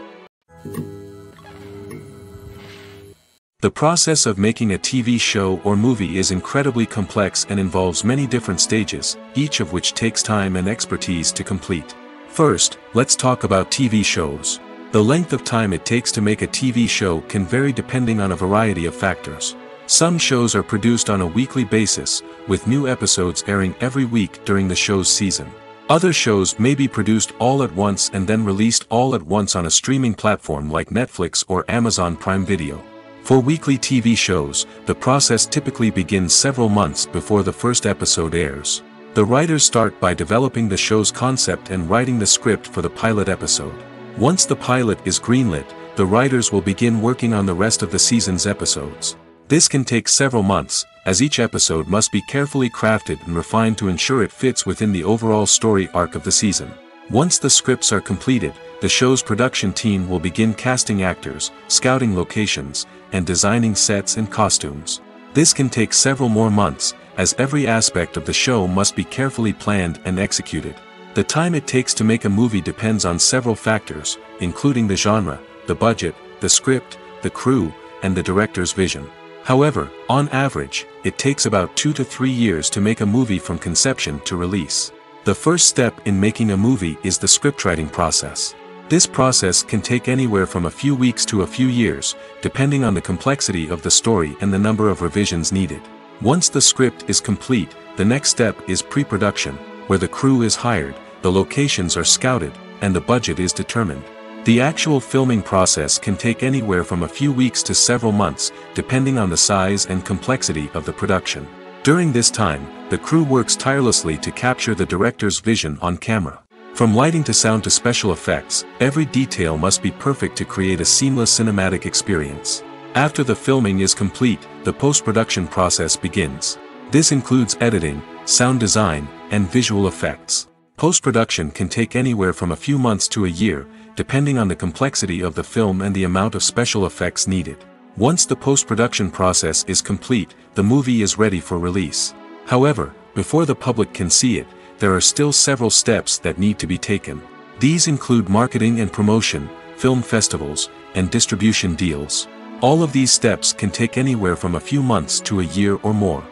The process of making a TV show or movie is incredibly complex and involves many different stages, each of which takes time and expertise to complete. First, let's talk about TV shows. The length of time it takes to make a TV show can vary depending on a variety of factors. Some shows are produced on a weekly basis, with new episodes airing every week during the show's season. Other shows may be produced all at once and then released all at once on a streaming platform like Netflix or Amazon Prime Video. For weekly TV shows, the process typically begins several months before the first episode airs. The writers start by developing the show's concept and writing the script for the pilot episode. Once the pilot is greenlit, the writers will begin working on the rest of the season's episodes. This can take several months, as each episode must be carefully crafted and refined to ensure it fits within the overall story arc of the season. Once the scripts are completed, the show's production team will begin casting actors, scouting locations, and designing sets and costumes. This can take several more months, as every aspect of the show must be carefully planned and executed. The time it takes to make a movie depends on several factors, including the genre, the budget, the script, the crew, and the director's vision. However, on average, it takes about 2 to 3 years to make a movie from conception to release. The first step in making a movie is the scriptwriting process. This process can take anywhere from a few weeks to a few years, depending on the complexity of the story and the number of revisions needed. Once the script is complete, the next step is pre-production, where the crew is hired, the locations are scouted, and the budget is determined. The actual filming process can take anywhere from a few weeks to several months, depending on the size and complexity of the production. During this time, the crew works tirelessly to capture the director's vision on camera. From lighting to sound to special effects, every detail must be perfect to create a seamless cinematic experience. After the filming is complete, the post-production process begins. This includes editing, sound design, and visual effects. Post-production can take anywhere from a few months to a year, depending on the complexity of the film and the amount of special effects needed. Once the post-production process is complete, the movie is ready for release. However, before the public can see it, there are still several steps that need to be taken. These include marketing and promotion, film festivals, and distribution deals. All of these steps can take anywhere from a few months to a year or more.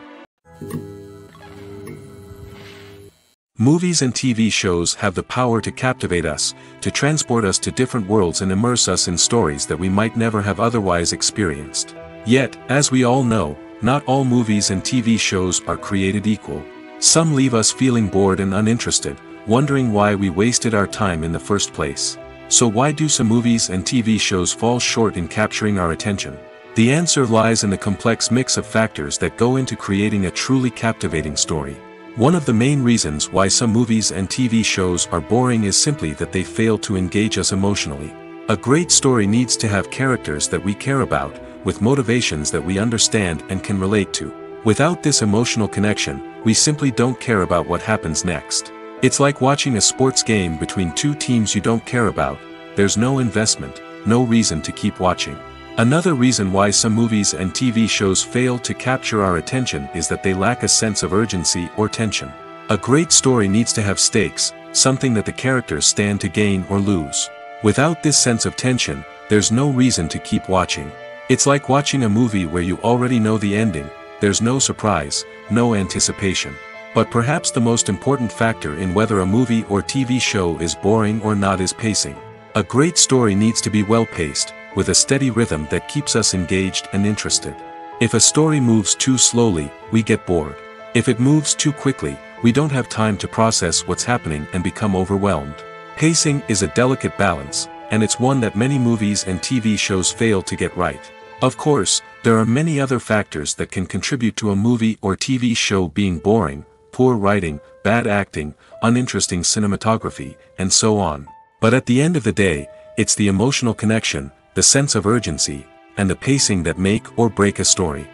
Movies and TV shows have the power to captivate us, to transport us to different worlds and immerse us in stories that we might never have otherwise experienced. Yet, as we all know, not all movies and TV shows are created equal. Some leave us feeling bored and uninterested, wondering why we wasted our time in the first place. So why do some movies and TV shows fall short in capturing our attention? The answer lies in the complex mix of factors that go into creating a truly captivating story. One of the main reasons why some movies and TV shows are boring is simply that they fail to engage us emotionally. A great story needs to have characters that we care about, with motivations that we understand and can relate to. Without this emotional connection, we simply don't care about what happens next. It's like watching a sports game between two teams you don't care about. There's no investment, no reason to keep watching. Another reason why some movies and TV shows fail to capture our attention is that they lack a sense of urgency or tension. A great story needs to have stakes, something that the characters stand to gain or lose. Without this sense of tension, there's no reason to keep watching. It's like watching a movie where you already know the ending, there's no surprise, no anticipation. But perhaps the most important factor in whether a movie or TV show is boring or not is pacing. A great story needs to be well-paced, with a steady rhythm that keeps us engaged and interested. If a story moves too slowly, we get bored. If it moves too quickly, we don't have time to process what's happening and become overwhelmed. Pacing is a delicate balance, and it's one that many movies and TV shows fail to get right. Of course, there are many other factors that can contribute to a movie or TV show being boring: poor writing, bad acting, uninteresting cinematography, and so on. But at the end of the day, it's the emotional connection, the sense of urgency, and the pacing that make or break a story.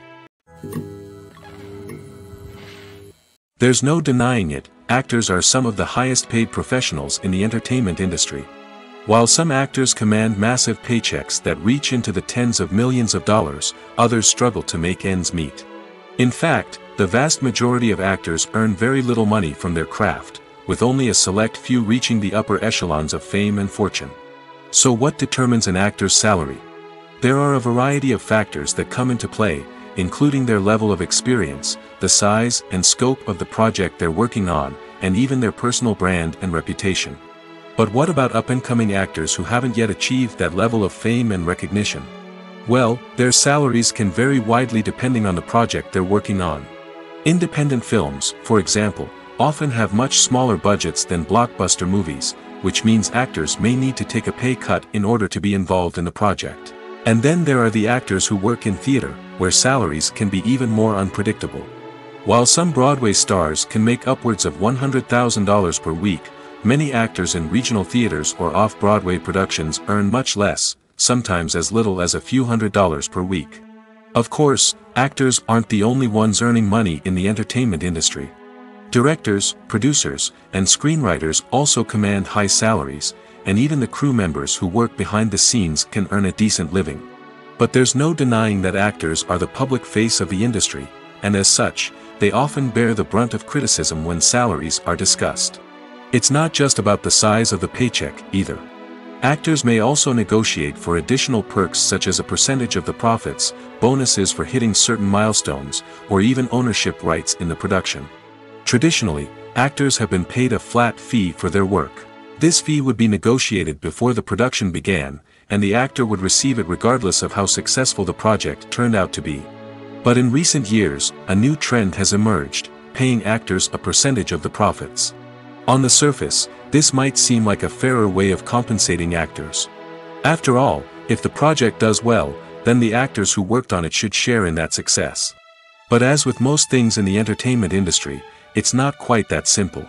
There's no denying it, actors are some of the highest paid professionals in the entertainment industry. While some actors command massive paychecks that reach into the tens of millions of dollars, others struggle to make ends meet. In fact, the vast majority of actors earn very little money from their craft, with only a select few reaching the upper echelons of fame and fortune. So what determines an actor's salary? There are a variety of factors that come into play, including their level of experience, the size and scope of the project they're working on, and even their personal brand and reputation. But what about up-and-coming actors who haven't yet achieved that level of fame and recognition? Well, their salaries can vary widely depending on the project they're working on. Independent films, for example, often have much smaller budgets than blockbuster movies, which means actors may need to take a pay cut in order to be involved in the project. And then there are the actors who work in theater, where salaries can be even more unpredictable. While some Broadway stars can make upwards of $100,000 per week, many actors in regional theaters or off-Broadway productions earn much less, sometimes as little as a few $100s per week. Of course, actors aren't the only ones earning money in the entertainment industry. Directors, producers, and screenwriters also command high salaries, and even the crew members who work behind the scenes can earn a decent living. But there's no denying that actors are the public face of the industry, and as such, they often bear the brunt of criticism when salaries are discussed. It's not just about the size of the paycheck, either. Actors may also negotiate for additional perks such as a percentage of the profits, bonuses for hitting certain milestones, or even ownership rights in the production. Traditionally, actors have been paid a flat fee for their work. This fee would be negotiated before the production began, and the actor would receive it regardless of how successful the project turned out to be. But in recent years, a new trend has emerged, paying actors a percentage of the profits. On the surface, this might seem like a fairer way of compensating actors. After all, if the project does well, then the actors who worked on it should share in that success. But as with most things in the entertainment industry, it's not quite that simple.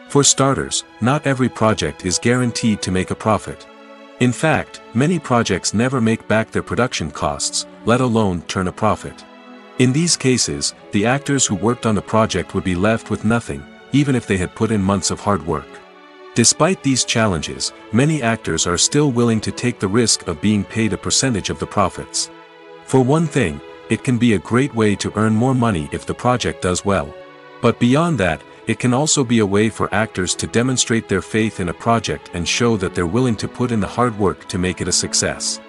For starters, not every project is guaranteed to make a profit. In fact, many projects never make back their production costs, let alone turn a profit. In these cases, the actors who worked on the project would be left with nothing, even if they had put in months of hard work. Despite these challenges, many actors are still willing to take the risk of being paid a percentage of the profits. For one thing, it can be a great way to earn more money if the project does well. But beyond that, it can also be a way for actors to demonstrate their faith in a project and show that they're willing to put in the hard work to make it a success.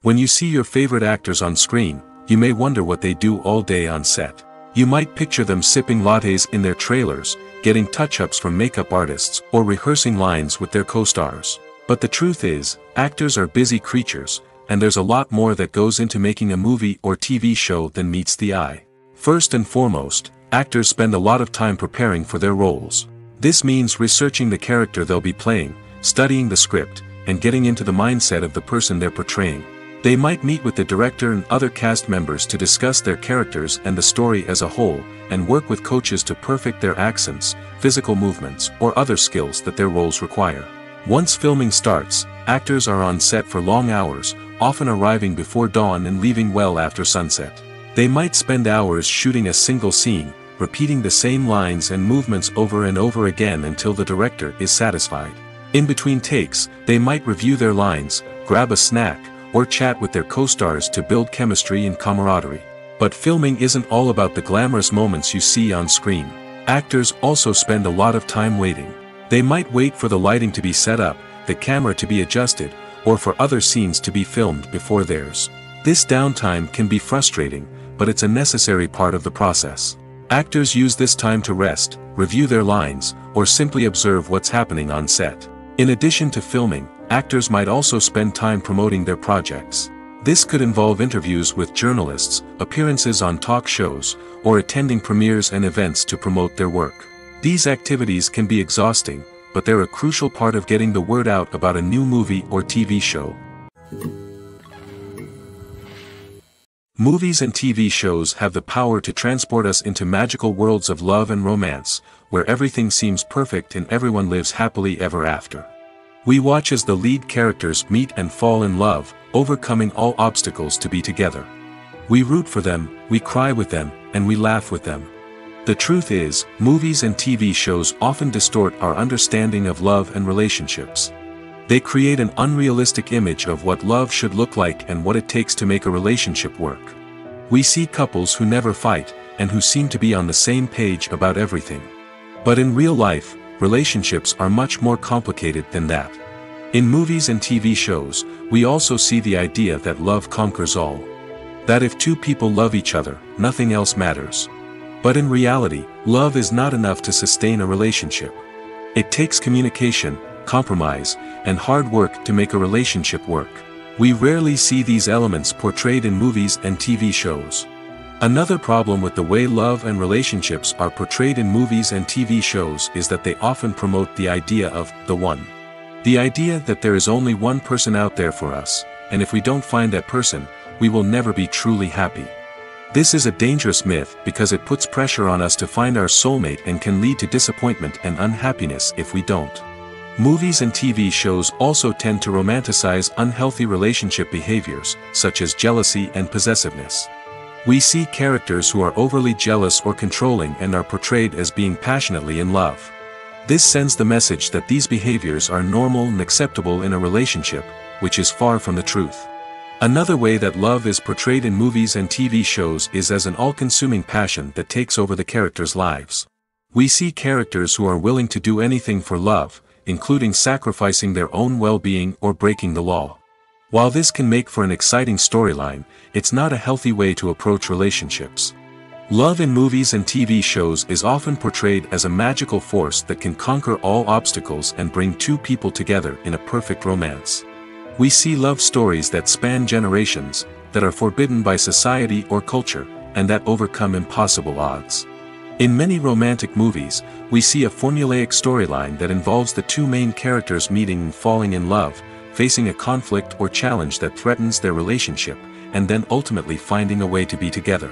When you see your favorite actors on screen, you may wonder what they do all day on set. You might picture them sipping lattes in their trailers, getting touch-ups from makeup artists, or rehearsing lines with their co-stars. But the truth is, actors are busy creatures, and there's a lot more that goes into making a movie or TV show than meets the eye. First and foremost, actors spend a lot of time preparing for their roles. This means researching the character they'll be playing, studying the script, and getting into the mindset of the person they're portraying. They might meet with the director and other cast members to discuss their characters and the story as a whole, and work with coaches to perfect their accents, physical movements, or other skills that their roles require. Once filming starts, actors are on set for long hours, often arriving before dawn and leaving well after sunset. They might spend hours shooting a single scene, repeating the same lines and movements over and over again until the director is satisfied. In between takes, they might review their lines, grab a snack, or chat with their co-stars to build chemistry and camaraderie. But filming isn't all about the glamorous moments you see on screen. Actors also spend a lot of time waiting. They might wait for the lighting to be set up, the camera to be adjusted, or for other scenes to be filmed before theirs. This downtime can be frustrating, but it's a necessary part of the process. Actors use this time to rest, review their lines, or simply observe what's happening on set. In addition to filming, actors might also spend time promoting their projects. This could involve interviews with journalists, appearances on talk shows, or attending premieres and events to promote their work. These activities can be exhausting, but they're a crucial part of getting the word out about a new movie or TV show. Movies and TV shows have the power to transport us into magical worlds of love and romance, where everything seems perfect and everyone lives happily ever after. We watch as the lead characters meet and fall in love, overcoming all obstacles to be together. We root for them, we cry with them, and we laugh with them. The truth is, movies and TV shows often distort our understanding of love and relationships. They create an unrealistic image of what love should look like and what it takes to make a relationship work. We see couples who never fight, and who seem to be on the same page about everything. But in real life, relationships are much more complicated than that. In movies and TV shows, we also see the idea that love conquers all. That if two people love each other, nothing else matters. But in reality, love is not enough to sustain a relationship. It takes communication, compromise, and hard work to make a relationship work. We rarely see these elements portrayed in movies and TV shows. Another problem with the way love and relationships are portrayed in movies and TV shows is that they often promote the idea of the one. The idea that there is only one person out there for us, and if we don't find that person, we will never be truly happy. This is a dangerous myth because it puts pressure on us to find our soulmate and can lead to disappointment and unhappiness if we don't. Movies and TV shows also tend to romanticize unhealthy relationship behaviors, such as jealousy and possessiveness. We see characters who are overly jealous or controlling and are portrayed as being passionately in love. This sends the message that these behaviors are normal and acceptable in a relationship, which is far from the truth. Another way that love is portrayed in movies and TV shows is as an all-consuming passion that takes over the characters' lives. We see characters who are willing to do anything for love, including sacrificing their own well-being or breaking the law. While this can make for an exciting storyline, it's not a healthy way to approach relationships. Love in movies and TV shows is often portrayed as a magical force that can conquer all obstacles and bring two people together in a perfect romance. We see love stories that span generations, that are forbidden by society or culture, and that overcome impossible odds. In many romantic movies, we see a formulaic storyline that involves the two main characters meeting and falling in love, facing a conflict or challenge that threatens their relationship, and then ultimately finding a way to be together.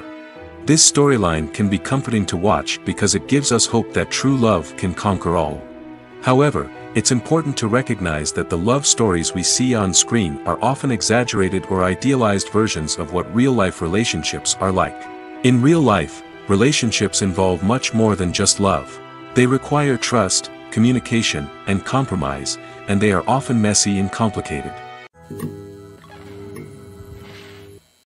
This storyline can be comforting to watch because it gives us hope that true love can conquer all. However, it's important to recognize that the love stories we see on screen are often exaggerated or idealized versions of what real-life relationships are like. In real life, relationships involve much more than just love. They require trust, communication, and compromise, and they are often messy and complicated.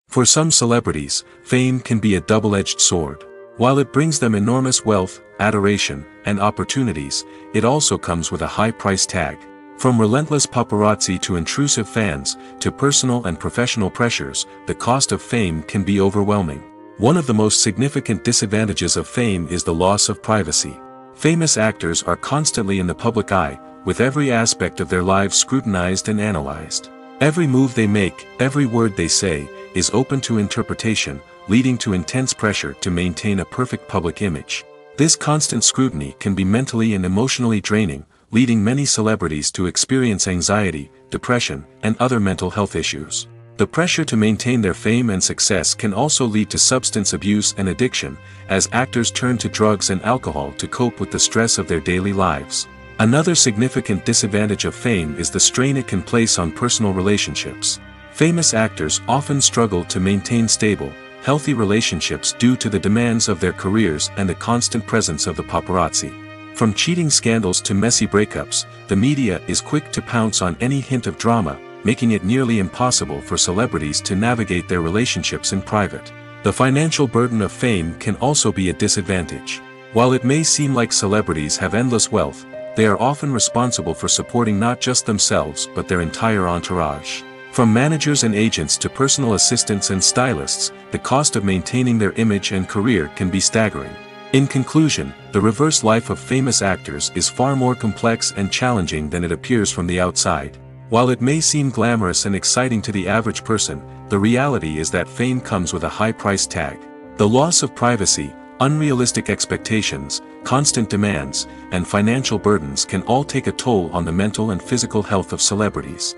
For some celebrities, fame can be a double-edged sword. While it brings them enormous wealth, adoration, and opportunities, it also comes with a high price tag. From relentless paparazzi to intrusive fans, to personal and professional pressures, the cost of fame can be overwhelming. One of the most significant disadvantages of fame is the loss of privacy. Famous actors are constantly in the public eye, with every aspect of their lives scrutinized and analyzed. Every move they make, every word they say, is open to interpretation, leading to intense pressure to maintain a perfect public image. This constant scrutiny can be mentally and emotionally draining, leading many celebrities to experience anxiety, depression, and other mental health issues. The pressure to maintain their fame and success can also lead to substance abuse and addiction, as actors turn to drugs and alcohol to cope with the stress of their daily lives. Another significant disadvantage of fame is the strain it can place on personal relationships. Famous actors often struggle to maintain stable, healthy relationships due to the demands of their careers and the constant presence of the paparazzi. From cheating scandals to messy breakups, the media is quick to pounce on any hint of drama, making it nearly impossible for celebrities to navigate their relationships in private. The financial burden of fame can also be a disadvantage. While it may seem like celebrities have endless wealth, they are often responsible for supporting not just themselves but their entire entourage. From managers and agents to personal assistants and stylists, the cost of maintaining their image and career can be staggering. In conclusion, the reverse life of famous actors is far more complex and challenging than it appears from the outside. While it may seem glamorous and exciting to the average person, the reality is that fame comes with a high price tag. The loss of privacy, unrealistic expectations, constant demands, and financial burdens can all take a toll on the mental and physical health of celebrities.